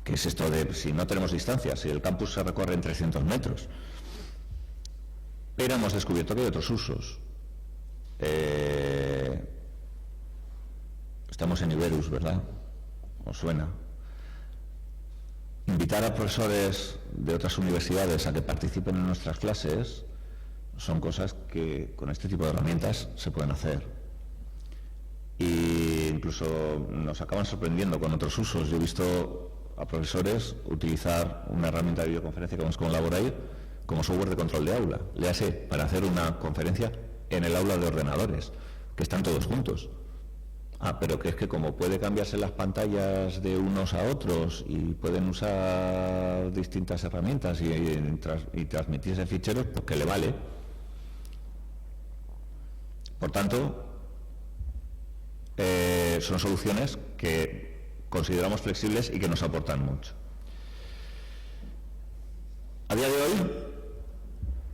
¿Qué es esto de si no tenemos distancia, si el campus se recorre en 300 metros? Pero hemos descubierto que hay otros usos. Estamos en Iberus, ¿verdad? ¿Os suena? Invitar a profesores de otras universidades a que participen en nuestras clases son cosas que con este tipo de herramientas se pueden hacer. E incluso nos acaban sorprendiendo con otros usos. Yo he visto a profesores utilizar una herramienta de videoconferencia como es Collaborate como software de control de aula. Léase, para hacer una conferencia en el aula de ordenadores, que están todos juntos. Pero que es que como puede cambiarse las pantallas de unos a otros y pueden usar distintas herramientas y transmitirse ficheros, pues que le vale. Por tanto, son soluciones que consideramos flexibles y que nos aportan mucho. A día de hoy,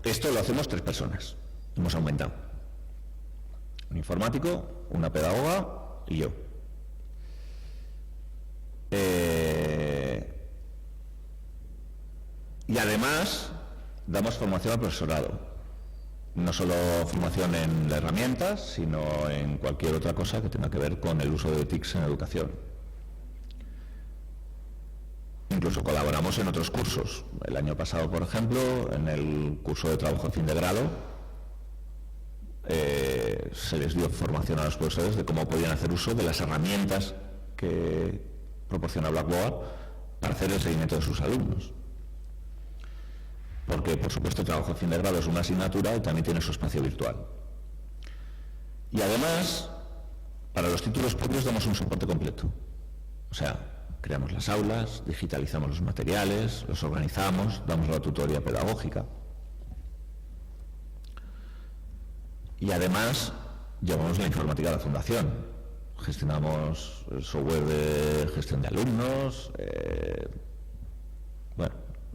esto lo hacemos 3 personas. Hemos aumentado. Un informático, una pedagoga y yo. Y además, damos formación al profesorado. No solo formación en herramientas, sino en cualquier otra cosa que tenga que ver con el uso de TICs en educación. Incluso colaboramos en otros cursos. El año pasado, por ejemplo, en el curso de trabajo de fin de grado, se les dio formación a los profesores de cómo podían hacer uso de las herramientas que proporciona Blackboard para hacer el seguimiento de sus alumnos. Porque, por supuesto, el trabajo de fin de grado es una asignatura y también tiene su espacio virtual. Y además, para los títulos propios damos un soporte completo. O sea, creamos las aulas, digitalizamos los materiales, los organizamos, damos la tutoría pedagógica. Y además, llevamos la informática a la fundación. Gestionamos el software de gestión de alumnos,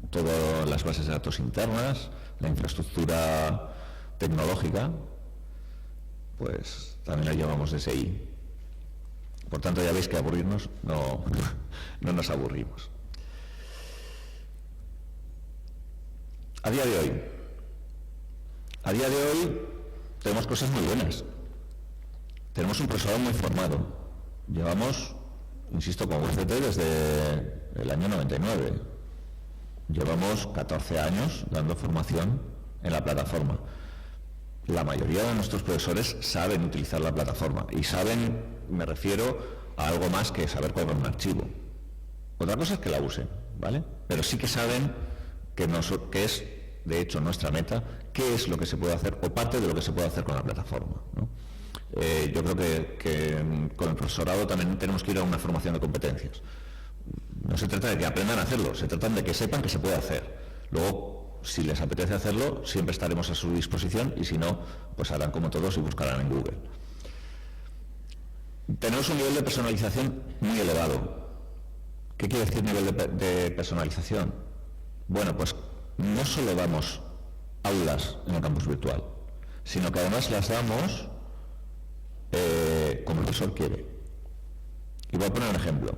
todas las bases de datos internas, la infraestructura tecnológica, pues también la llevamos desde ahí. Por tanto, ya veis que aburrirnos no nos aburrimos. A día de hoy tenemos cosas muy buenas. Tenemos un profesorado muy formado. Llevamos, insisto, con UCT desde el año 99. Llevamos 14 años dando formación en la plataforma. La mayoría de nuestros profesores saben utilizar la plataforma y saben, me refiero a algo más que saber colgar un archivo. Otra cosa es que la usen, ¿vale? Pero sí que saben que es, de hecho, nuestra meta, qué es lo que se puede hacer o parte de lo que se puede hacer con la plataforma, ¿no? Yo creo que con el profesorado también tenemos que ir a una formación de competencias. No se trata de que aprendan a hacerlo, se trata de que sepan que se puede hacer. Luego, si les apetece hacerlo, siempre estaremos a su disposición y si no, pues harán como todos y buscarán en Google. Tenemos un nivel de personalización muy elevado. ¿Qué quiere decir nivel de personalización? Bueno, pues no solo damos aulas en el campus virtual, sino que además las damos como el profesor quiere. Y voy a poner un ejemplo.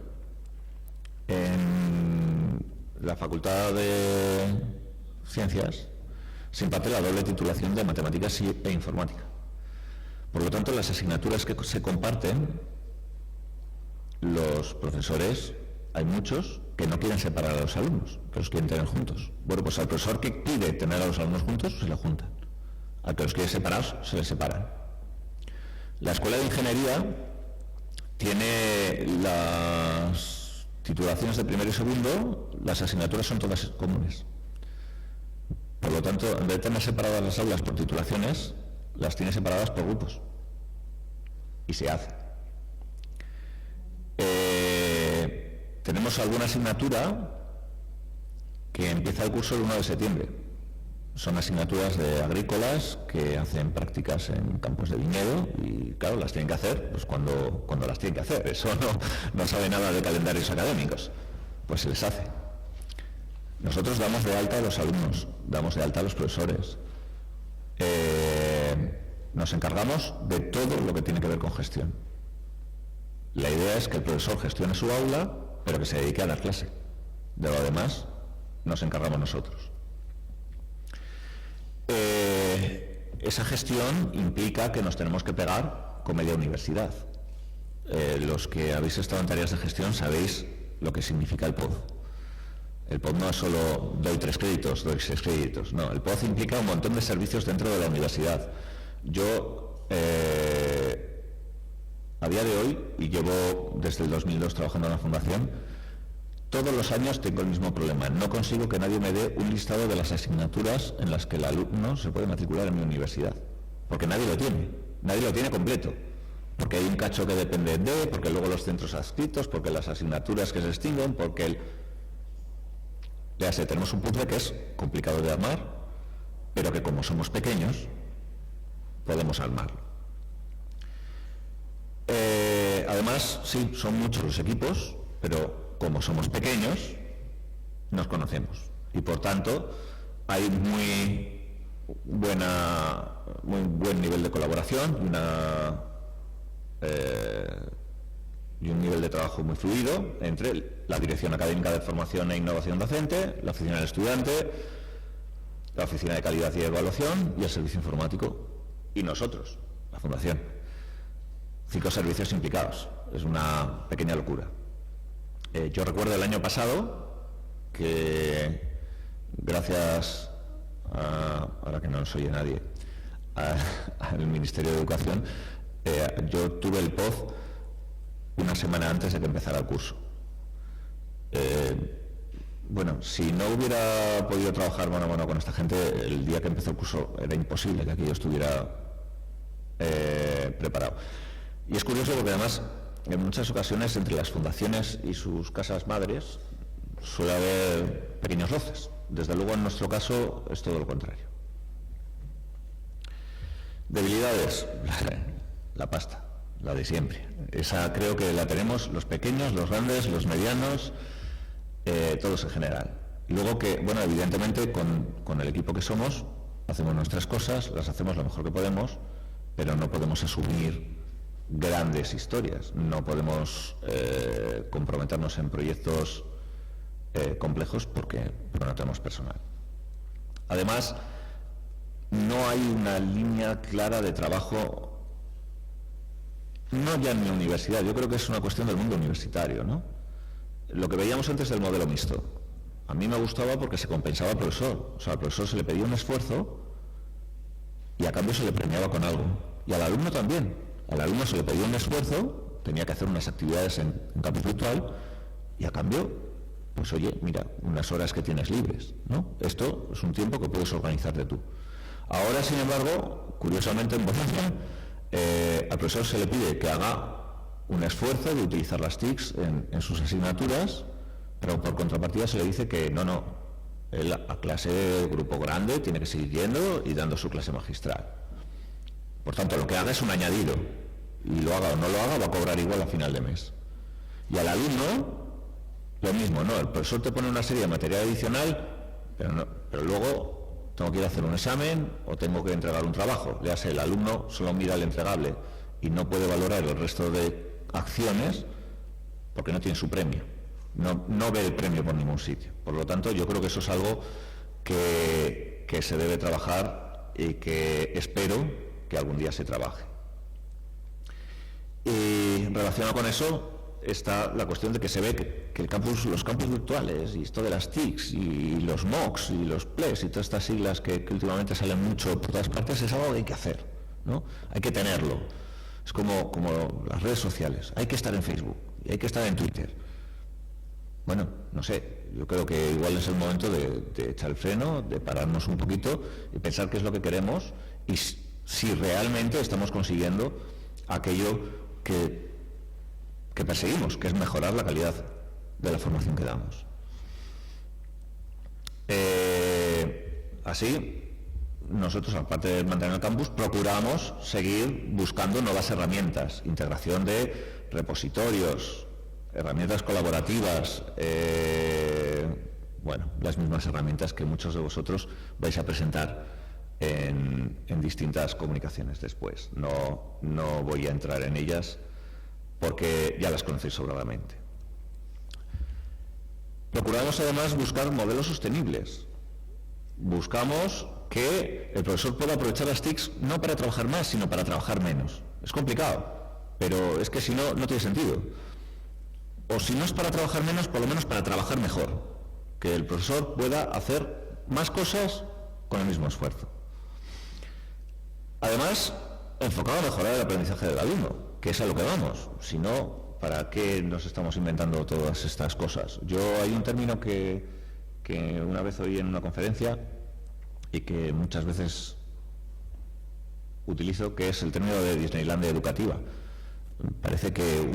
En la Facultad de Ciencias se imparte la doble titulación de Matemáticas e Informática. Por lo tanto, las asignaturas que se comparten, los profesores, hay muchos que no quieren separar a los alumnos, que los quieren tener juntos. Bueno, pues al profesor que pide tener a los alumnos juntos, se le juntan. Al que los quiere separados, se les separan. La Escuela de Ingeniería tiene las titulaciones de primero y segundo, las asignaturas son todas comunes. Por lo tanto, en vez de tener separadas las aulas por titulaciones, las tiene separadas por grupos. Y se hace. Tenemos alguna asignatura que empieza el curso el 1 de septiembre. Son asignaturas de agrícolas que hacen prácticas en campos de viñedo y, claro, las tienen que hacer pues cuando las tienen que hacer. Eso no sabe nada de calendarios académicos. Pues se les hace. Nosotros damos de alta a los alumnos, damos de alta a los profesores. Nos encargamos de todo lo que tiene que ver con gestión. La idea es que el profesor gestione su aula, pero que se dedique a dar clase. De lo demás, nos encargamos nosotros. Esa gestión implica que nos tenemos que pegar con media universidad. Los que habéis estado en tareas de gestión sabéis lo que significa el POD. El POD no es solo doy 3 créditos, doy 6 créditos. No, el POD implica un montón de servicios dentro de la universidad. Yo, a día de hoy, y llevo desde el 2002 trabajando en la fundación, todos los años tengo el mismo problema. No consigo que nadie me dé un listado de las asignaturas en las que el alumno se puede matricular en mi universidad. Porque nadie lo tiene completo. Porque hay un cacho que depende de, porque luego los centros adscritos, porque las asignaturas que se extinguen, porque tenemos un puzzle que es complicado de armar, pero que como somos pequeños, podemos armarlo. Además, sí, son muchos los equipos, pero como somos pequeños, nos conocemos. Y por tanto hay muy buen nivel de colaboración y un nivel de trabajo muy fluido entre la Dirección Académica de Formación e Innovación Docente, la Oficina del Estudiante, la Oficina de Calidad y Evaluación y el Servicio Informático y nosotros, la Fundación. 5 servicios implicados. Es una pequeña locura. Yo recuerdo el año pasado que, gracias a, ahora que no nos oye nadie, al Ministerio de Educación, yo tuve el POZ una semana antes de que empezara el curso. Bueno, si no hubiera podido trabajar mano a mano con esta gente, el día que empezó el curso era imposible que aquello estuviera preparado. Y es curioso porque además, en muchas ocasiones, entre las fundaciones y sus casas madres, suele haber pequeños roces. Desde luego, en nuestro caso, es todo lo contrario. Debilidades, la pasta, la de siempre. Esa creo que la tenemos los pequeños, los grandes, los medianos, todos en general. Y luego que, bueno, evidentemente con el equipo que somos, hacemos nuestras cosas, las hacemos lo mejor que podemos, pero no podemos asumir grandes historias, no podemos comprometernos en proyectos complejos porque no tenemos personal. Además, no hay una línea clara de trabajo, no ya en la universidad, yo creo que es una cuestión del mundo universitario, ¿no? Lo que veíamos antes del modelo mixto, a mí me gustaba porque se compensaba al profesor, o sea, al profesor se le pedía un esfuerzo y a cambio se le premiaba con algo, y al alumno también. Al alumno se le pedía un esfuerzo, tenía que hacer unas actividades en campus virtual y a cambio, pues oye, mira, unas horas que tienes libres, ¿no? Esto es un tiempo que puedes organizarte tú. Ahora, sin embargo, curiosamente en Bolivia, al profesor se le pide que haga un esfuerzo de utilizar las TICs en sus asignaturas, pero por contrapartida se le dice que no, él a clase de grupo grande tiene que seguir yendo y dando su clase magistral. Por tanto, lo que haga es un añadido, y lo haga o no lo haga, va a cobrar igual a final de mes. Y al alumno, lo mismo, ¿no? El profesor te pone una serie de material adicional, pero luego tengo que ir a hacer un examen o tengo que entregar un trabajo. Ya sé, el alumno solo mira el entregable y no puede valorar el resto de acciones porque no tiene su premio. No ve el premio por ningún sitio. Por lo tanto, yo creo que eso es algo que se debe trabajar y que espero que algún día se trabaje. Y relacionado con eso está la cuestión de que se ve que los campus virtuales y esto de las TICs y los MOOCs y los PLES y todas estas siglas que últimamente salen mucho por todas partes es algo que hay que hacer, ¿no? Hay que tenerlo. Es como las redes sociales. Hay que estar en Facebook y hay que estar en Twitter. Bueno, no sé, yo creo que igual es el momento de echar el freno, de pararnos un poquito y pensar qué es lo que queremos y si realmente estamos consiguiendo aquello que perseguimos, que es mejorar la calidad de la formación que damos. Así, nosotros, aparte de mantener el campus, procuramos seguir buscando nuevas herramientas, integración de repositorios, herramientas colaborativas, bueno, las mismas herramientas que muchos de vosotros vais a presentar en distintas comunicaciones después. No voy a entrar en ellas porque ya las conocéis sobradamente. Procuramos además buscar modelos sostenibles. Buscamos que el profesor pueda aprovechar las TICs no para trabajar más, sino para trabajar menos. Es complicado, pero es que si no, no tiene sentido. O si no es para trabajar menos, por lo menos para trabajar mejor. Que el profesor pueda hacer más cosas con el mismo esfuerzo. Además, enfocado a mejorar el aprendizaje del alumno, que es a lo que vamos. Si no, ¿para qué nos estamos inventando todas estas cosas? Hay un término que una vez oí en una conferencia y que muchas veces utilizo, que es el término de Disneylandia educativa. Parece que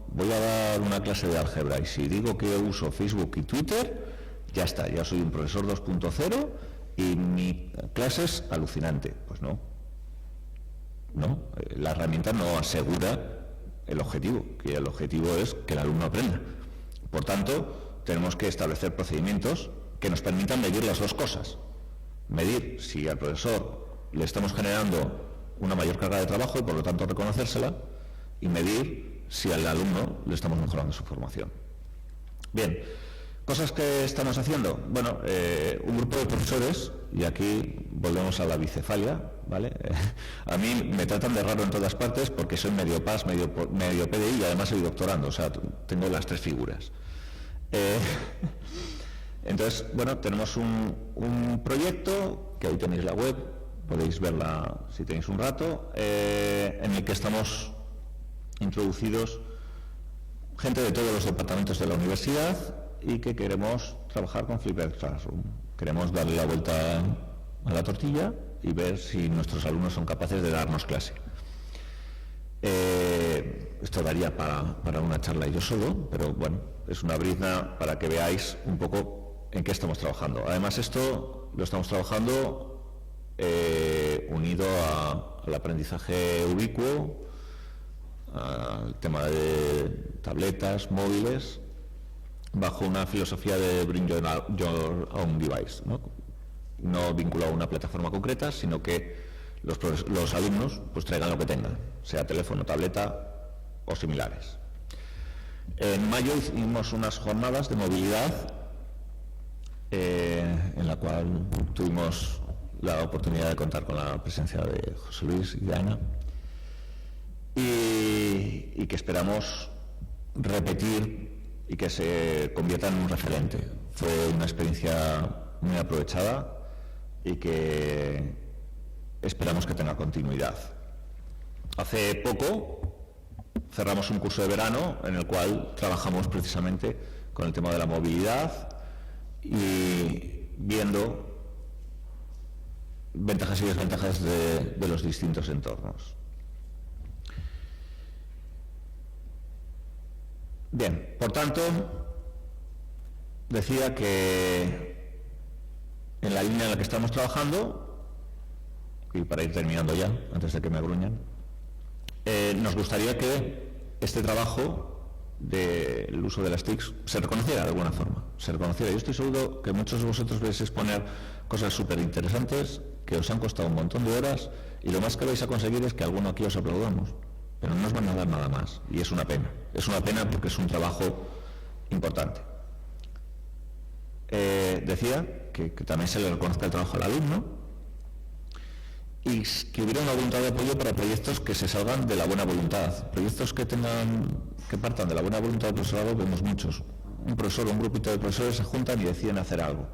voy a dar una clase de álgebra y si digo que uso Facebook y Twitter, ya está, ya soy un profesor 2.0 y mi clase es alucinante. Pues no, la herramienta no asegura el objetivo, que el objetivo es que el alumno aprenda. Por tanto, tenemos que establecer procedimientos que nos permitan medir las dos cosas. Medir si al profesor le estamos generando una mayor carga de trabajo y por lo tanto reconocérsela, y medir si al alumno le estamos mejorando su formación. Bien, cosas que estamos haciendo. Bueno, un grupo de profesores, y aquí volvemos a la bicefalia, ¿vale? A mí me tratan de raro en todas partes porque soy medio PAS, medio PDI y además soy doctorando, o sea, tengo las tres figuras. Entonces, bueno, tenemos un proyecto, que ahí tenéis la web, podéis verla si tenéis un rato, en el que estamos introducidos gente de todos los departamentos de la universidad y que queremos trabajar con Flipped Classroom. Queremos darle la vuelta a la tortilla y ver si nuestros alumnos son capaces de darnos clase. Esto daría para una charla yo solo, pero bueno, es una brizna para que veáis un poco en qué estamos trabajando. Además, esto lo estamos trabajando unido al aprendizaje ubicuo, al tema de tabletas, móviles, bajo una filosofía de Bring Your Own Device, no vinculado a una plataforma concreta, sino que los alumnos pues traigan lo que tengan, sea teléfono, tableta o similares. En mayo hicimos unas jornadas de movilidad en la cual tuvimos la oportunidad de contar con la presencia de José Luis y de Ana, y que esperamos repetir y que se convierta en un referente. Fue una experiencia muy aprovechada y que esperamos que tenga continuidad. Hace poco cerramos un curso de verano en el cual trabajamos precisamente con el tema de la movilidad y viendo ventajas y desventajas de los distintos entornos. Bien, por tanto, decía que en la línea en la que estamos trabajando, y para ir terminando ya, antes de que me agruñan, nos gustaría que este trabajo del uso de las TICs se reconociera de alguna forma, se reconociera. Yo estoy seguro que muchos de vosotros vais a exponer cosas súper interesantes que os han costado un montón de horas y lo más que vais a conseguir es que alguno aquí os aplaudamos, pero no os van a dar nada más y es una pena. Es una pena porque es un trabajo importante. Decía que también se le reconozca el trabajo al alumno y que hubiera una voluntad de apoyo para proyectos que se salgan de la buena voluntad. Proyectos que partan de la buena voluntad del profesorado, vemos muchos. Un profesor o un grupito de profesores se juntan y deciden hacer algo.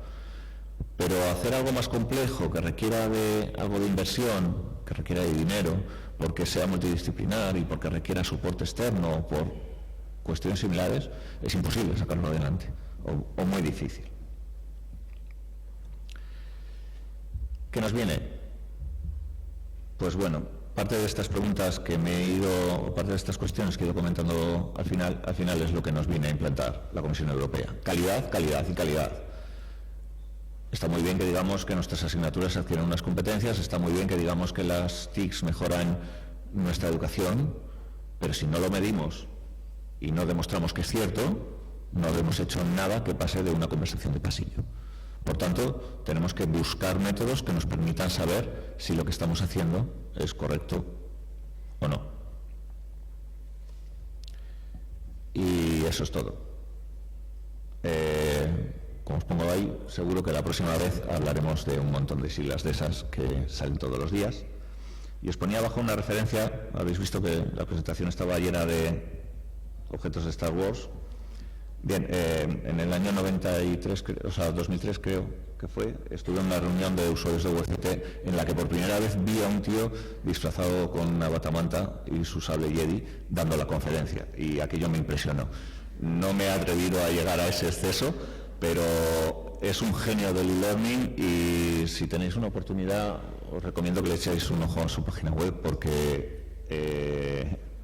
Pero hacer algo más complejo, que requiera de algo de inversión, que requiera de dinero, porque sea multidisciplinar y porque requiera soporte externo o por cuestiones similares, es imposible sacarlo adelante, o muy difícil. ¿Qué nos viene? Pues bueno, parte de estas preguntas que me he ido, parte de estas cuestiones que he ido comentando al final es lo que nos viene a implantar la Comisión Europea. Calidad, calidad y calidad. Está muy bien que digamos que nuestras asignaturas adquieren unas competencias, está muy bien que digamos que las TICs mejoran nuestra educación, pero si no lo medimos y no demostramos que es cierto, no hemos hecho nada que pase de una conversación de pasillo. Por tanto, tenemos que buscar métodos que nos permitan saber si lo que estamos haciendo es correcto o no. Y eso es todo. Como os pongo ahí, seguro que la próxima vez hablaremos de un montón de siglas de esas que salen todos los días. Y os ponía abajo una referencia, habéis visto que la presentación estaba llena de objetos de Star Wars. Bien, en el año 2003 creo que fue, estuve en una reunión de usuarios de UCT en la que por primera vez vi a un tío disfrazado con una batamanta y su sable Jedi dando la conferencia, y aquello me impresionó. No me he atrevido a llegar a ese exceso, pero es un genio del e-learning y si tenéis una oportunidad os recomiendo que le echéis un ojo a su página web porque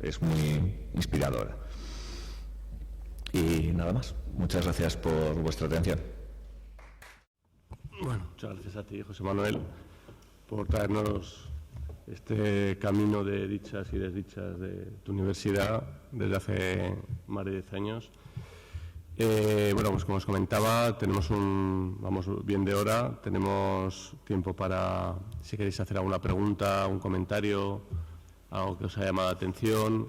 es muy inspiradora. Y nada más. Muchas gracias por vuestra atención. Bueno, muchas gracias a ti, José Manuel, por traernos este camino de dichas y desdichas de tu universidad desde hace más de 10 años. Bueno, pues como os comentaba, vamos bien de hora, tenemos tiempo para, si queréis hacer alguna pregunta, un comentario, algo que os haya llamado la atención.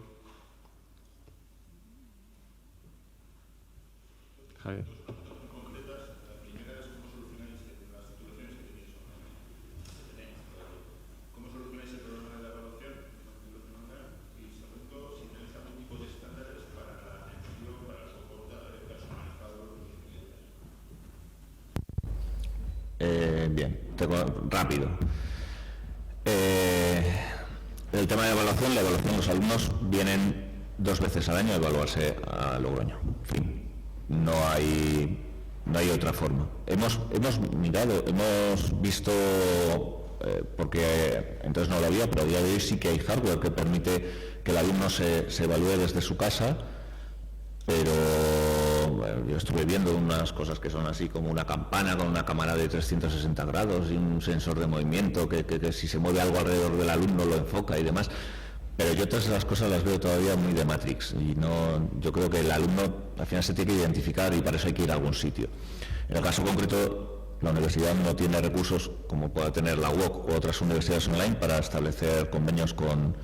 Javier. Bien, rápido. El tema de evaluación, la evaluación de los alumnos vienen 2 veces al año a evaluarse a Logroño. En fin, no hay otra forma. Hemos mirado, hemos visto, porque entonces no lo había, pero a día de hoy sí que hay hardware que permite que el alumno se evalúe desde su casa, pero bueno, yo estuve viendo unas cosas que son así como una campana con una cámara de 360 grados y un sensor de movimiento que si se mueve algo alrededor del alumno lo enfoca y demás, pero yo todas esas cosas las veo todavía muy de Matrix y yo creo que el alumno al final se tiene que identificar y para eso hay que ir a algún sitio. En el caso concreto, la universidad no tiene recursos como pueda tener la UOC u otras universidades online para establecer convenios con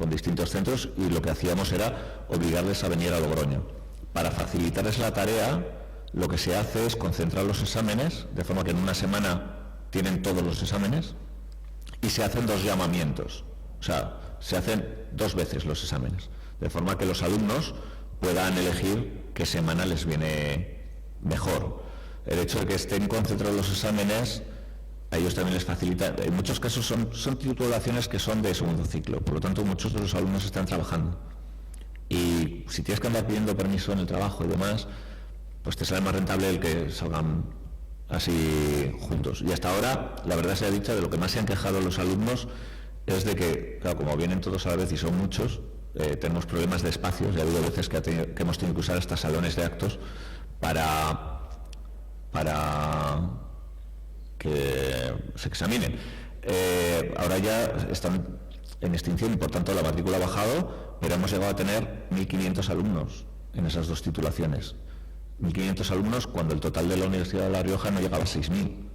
distintos centros, y lo que hacíamos era obligarles a venir a Logroño. Para facilitarles la tarea, lo que se hace es concentrar los exámenes, de forma que en una semana tienen todos los exámenes, y se hacen 2 llamamientos. O sea, se hacen 2 veces los exámenes, de forma que los alumnos puedan elegir qué semana les viene mejor. El hecho de que estén concentrados los exámenes a ellos también les facilita. En muchos casos son titulaciones que son de segundo ciclo, por lo tanto muchos de los alumnos están trabajando. Y si tienes que andar pidiendo permiso en el trabajo y demás, pues te sale más rentable el que salgan así juntos. Y hasta ahora, la verdad sea dicha, de lo que más se han quejado los alumnos es de que, claro, como vienen todos a la vez y son muchos, tenemos problemas de espacios, y ha habido veces que hemos tenido que usar hasta salones de actos para que se examinen. Ahora ya están en extinción y por tanto la matrícula ha bajado, pero hemos llegado a tener 1.500 alumnos en esas 2 titulaciones. 1.500 alumnos cuando el total de la Universidad de La Rioja no llegaba a 6.000.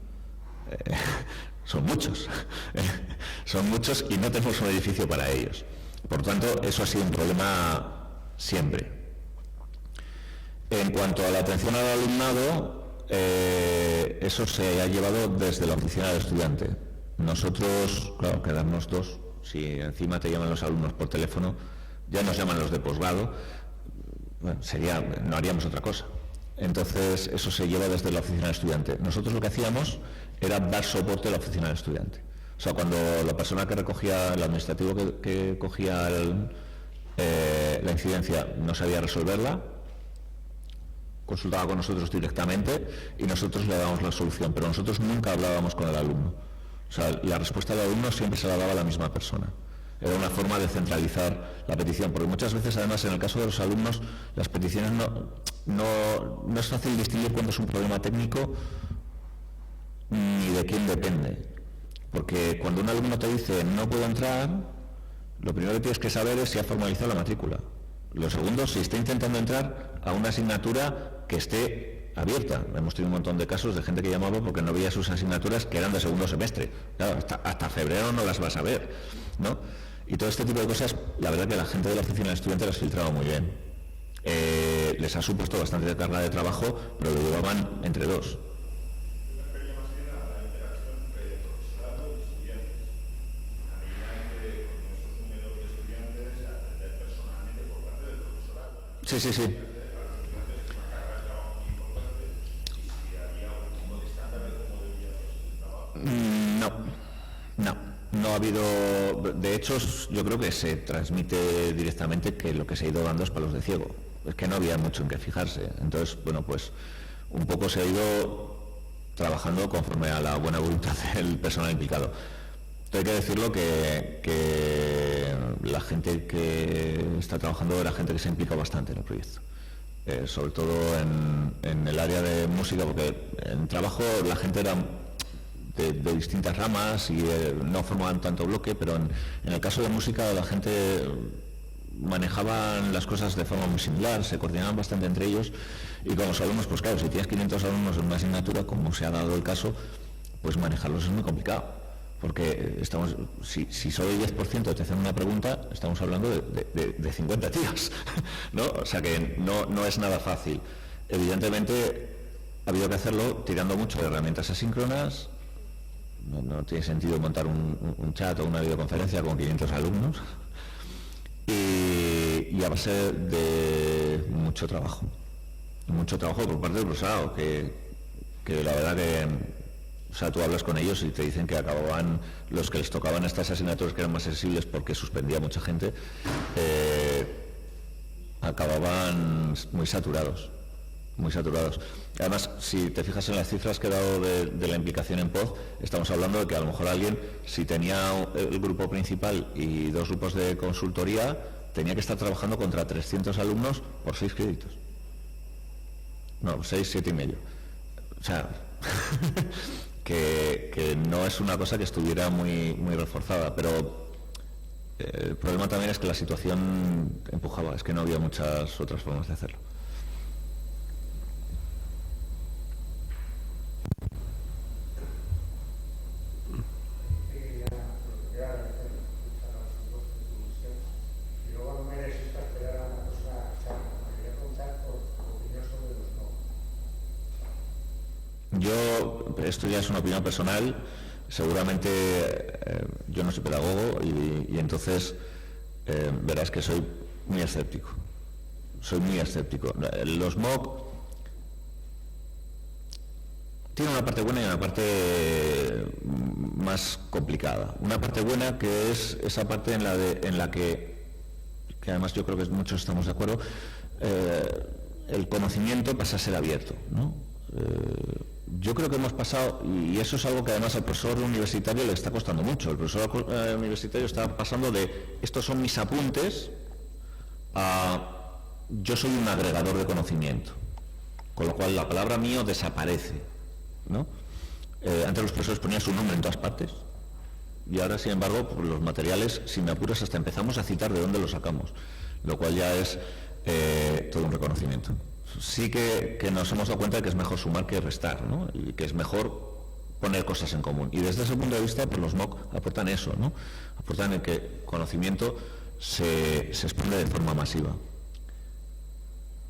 Son muchos. Son muchos y no tenemos un edificio para ellos. Por tanto, eso ha sido un problema siempre. En cuanto a la atención al alumnado, eso se ha llevado desde la oficina del estudiante. Nosotros, claro, quedarnos 2, si encima te llaman los alumnos por teléfono, ya nos llaman los de posgrado, bueno, no haríamos otra cosa. Entonces, eso se lleva desde la oficina del estudiante. Nosotros lo que hacíamos era dar soporte a la oficina del estudiante. O sea, cuando la persona que recogía, el administrativo que cogía la incidencia no sabía resolverla, consultaba con nosotros directamente y nosotros le dábamos la solución, pero nosotros nunca hablábamos con el alumno. O sea, la respuesta del alumno siempre se la daba la misma persona. Era una forma de centralizar la petición, porque muchas veces, además, en el caso de los alumnos, las peticiones no es fácil distinguir cuándo es un problema técnico ni de quién depende. Porque cuando un alumno te dice no puedo entrar, lo primero que tienes que saber es si ha formalizado la matrícula. Lo segundo, si está intentando entrar a una asignatura que esté abierta. Hemos tenido un montón de casos de gente que llamaba porque no veía sus asignaturas que eran de segundo semestre. Claro, hasta febrero no las vas a ver, ¿no? Y todo este tipo de cosas, la verdad que la gente de la oficina del estudiante las filtraba muy bien. Les ha supuesto bastante carga de trabajo, pero lo llevaban entre 2. Sí, sí, sí. No ha habido. De hecho, yo creo que se transmite directamente que lo que se ha ido dando es palos de ciego. Es que no había mucho en qué fijarse. Entonces, bueno, pues un poco se ha ido trabajando conforme a la buena voluntad del personal implicado. Hay que decirlo que la gente que está trabajando era gente que se implica bastante en el proyecto, sobre todo en el área de música, porque en trabajo la gente era de distintas ramas y no formaban tanto bloque, pero en el caso de música la gente manejaban las cosas de forma muy similar, se coordinaban bastante entre ellos, y con los alumnos, pues claro, si tienes 500 alumnos en una asignatura, como se ha dado el caso, pues manejarlos es muy complicado, porque si solo el 10% te hacen una pregunta, estamos hablando de 50 tíos, ¿no? O sea que no es nada fácil. Evidentemente ha habido que hacerlo tirando mucho de herramientas asíncronas. No tiene sentido montar un chat o una videoconferencia con 500 alumnos, y a base de mucho trabajo por parte del profesorado, que la verdad que, o sea, tú hablas con ellos y te dicen que acababan, los que les tocaban estas asignaturas que eran más sensibles porque suspendía mucha gente, acababan muy saturados. Además, si te fijas en las cifras que he dado de la implicación en POZ, estamos hablando de que a lo mejor alguien, si tenía el grupo principal y 2 grupos de consultoría, tenía que estar trabajando contra 300 alumnos por 6 créditos. No, 6, 7 y medio. O sea, que no es una cosa que estuviera muy reforzada, pero el problema también es que la situación empujaba, es que no había muchas otras formas de hacerlo. Esto ya es una opinión personal, seguramente yo no soy pedagogo y entonces verás que soy muy escéptico. Los MOOC tienen una parte buena y una parte más complicada. Una parte buena que es esa parte en la que además yo creo que muchos estamos de acuerdo, el conocimiento pasa a ser abierto, ¿no? Yo creo que hemos pasado, y eso es algo que además al profesor universitario le está costando mucho. El profesor universitario está pasando de estos son mis apuntes a yo soy un agregador de conocimiento, con lo cual la palabra mío desaparece, ¿no? Antes los profesores ponían su nombre en todas partes y ahora, sin embargo, pues los materiales, si me apuras, hasta empezamos a citar de dónde los sacamos, lo cual ya es todo un reconocimiento. Sí que nos hemos dado cuenta de que es mejor sumar que restar, ¿no? Y que es mejor poner cosas en común. Y desde ese punto de vista, pues los MOOC aportan eso, ¿no? Aportan el que conocimiento se expande de forma masiva.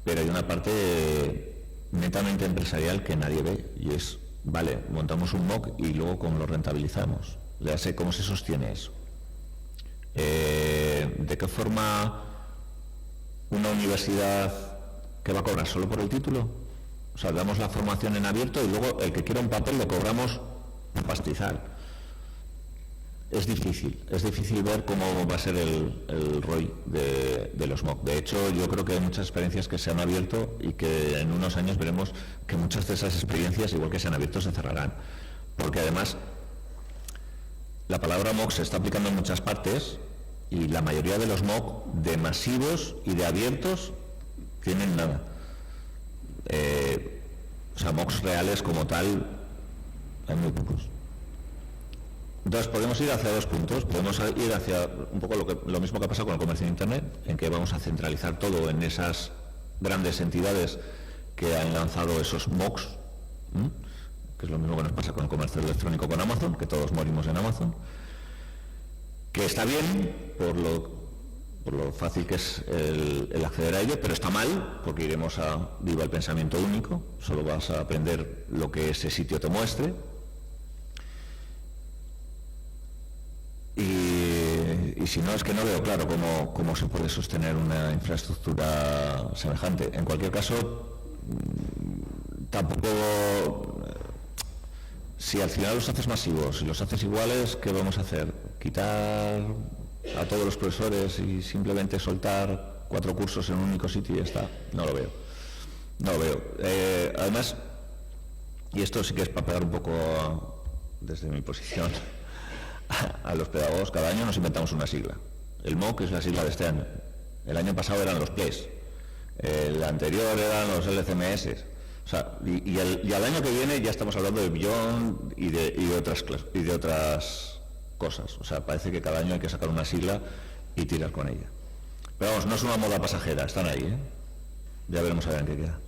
Pero hay una parte netamente empresarial que nadie ve, y es, vale, montamos un MOOC y luego cómo lo rentabilizamos. Ya sé cómo se sostiene eso. ¿De qué forma una universidad que va a cobrar solo por el título? O sea, damos la formación en abierto y luego el que quiera un papel le cobramos un pastizal. Es difícil ver cómo va a ser el ROI de los MOOC. De hecho, yo creo que hay muchas experiencias que se han abierto y que en unos años veremos que muchas de esas experiencias, igual que se han abierto, se cerrarán. Porque además, la palabra MOOC se está aplicando en muchas partes y la mayoría de los MOOC, de masivos y de abiertos, tienen nada. O sea, MOOCs reales como tal, hay muy pocos. Entonces podemos ir hacia 2 puntos. Podemos ir hacia un poco lo mismo que ha pasado con el comercio en Internet, en que vamos a centralizar todo en esas grandes entidades que han lanzado esos MOOCs, que es lo mismo que nos pasa con el comercio electrónico con Amazon, que todos morimos en Amazon, que está bien por lo fácil que es el acceder a ello, pero está mal porque iremos a viva el pensamiento único, solo vas a aprender lo que ese sitio te muestre. Y si no, es que no veo claro cómo se puede sostener una infraestructura semejante. En cualquier caso, tampoco, si al final los haces masivos, si los haces iguales, ¿qué vamos a hacer? ¿Quitar a todos los profesores y simplemente soltar 4 cursos en un único sitio y ya está? No lo veo. Además, y esto sí que es para pegar un poco desde mi posición a los pedagogos, cada año nos inventamos una sigla. El MOOC es la sigla de este año. El año pasado eran los PLES. El anterior eran los LCMS. O sea, y al año que viene ya estamos hablando de Beyond y de otras cosas. O sea, parece que cada año hay que sacar una sigla y tirar con ella. Pero vamos, no es una moda pasajera, están ahí, ¿eh? Ya veremos a ver en qué queda.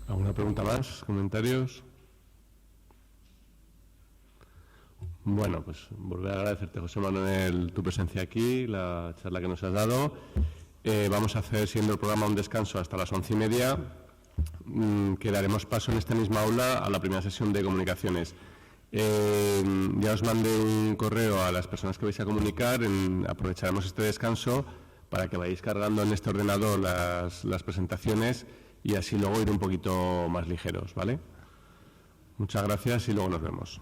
¿Alguna pregunta más? ¿Comentarios? Bueno, pues volver a agradecerte, José Manuel, tu presencia aquí, la charla que nos has dado. Vamos a hacer, siendo el programa, un descanso hasta las 11:30, que daremos paso en esta misma aula a la primera sesión de comunicaciones. Ya os mandé un correo a las personas que vais a comunicar, aprovecharemos este descanso para que vayáis cargando en este ordenador las presentaciones y así luego ir un poquito más ligeros, ¿vale? Muchas gracias y luego nos vemos.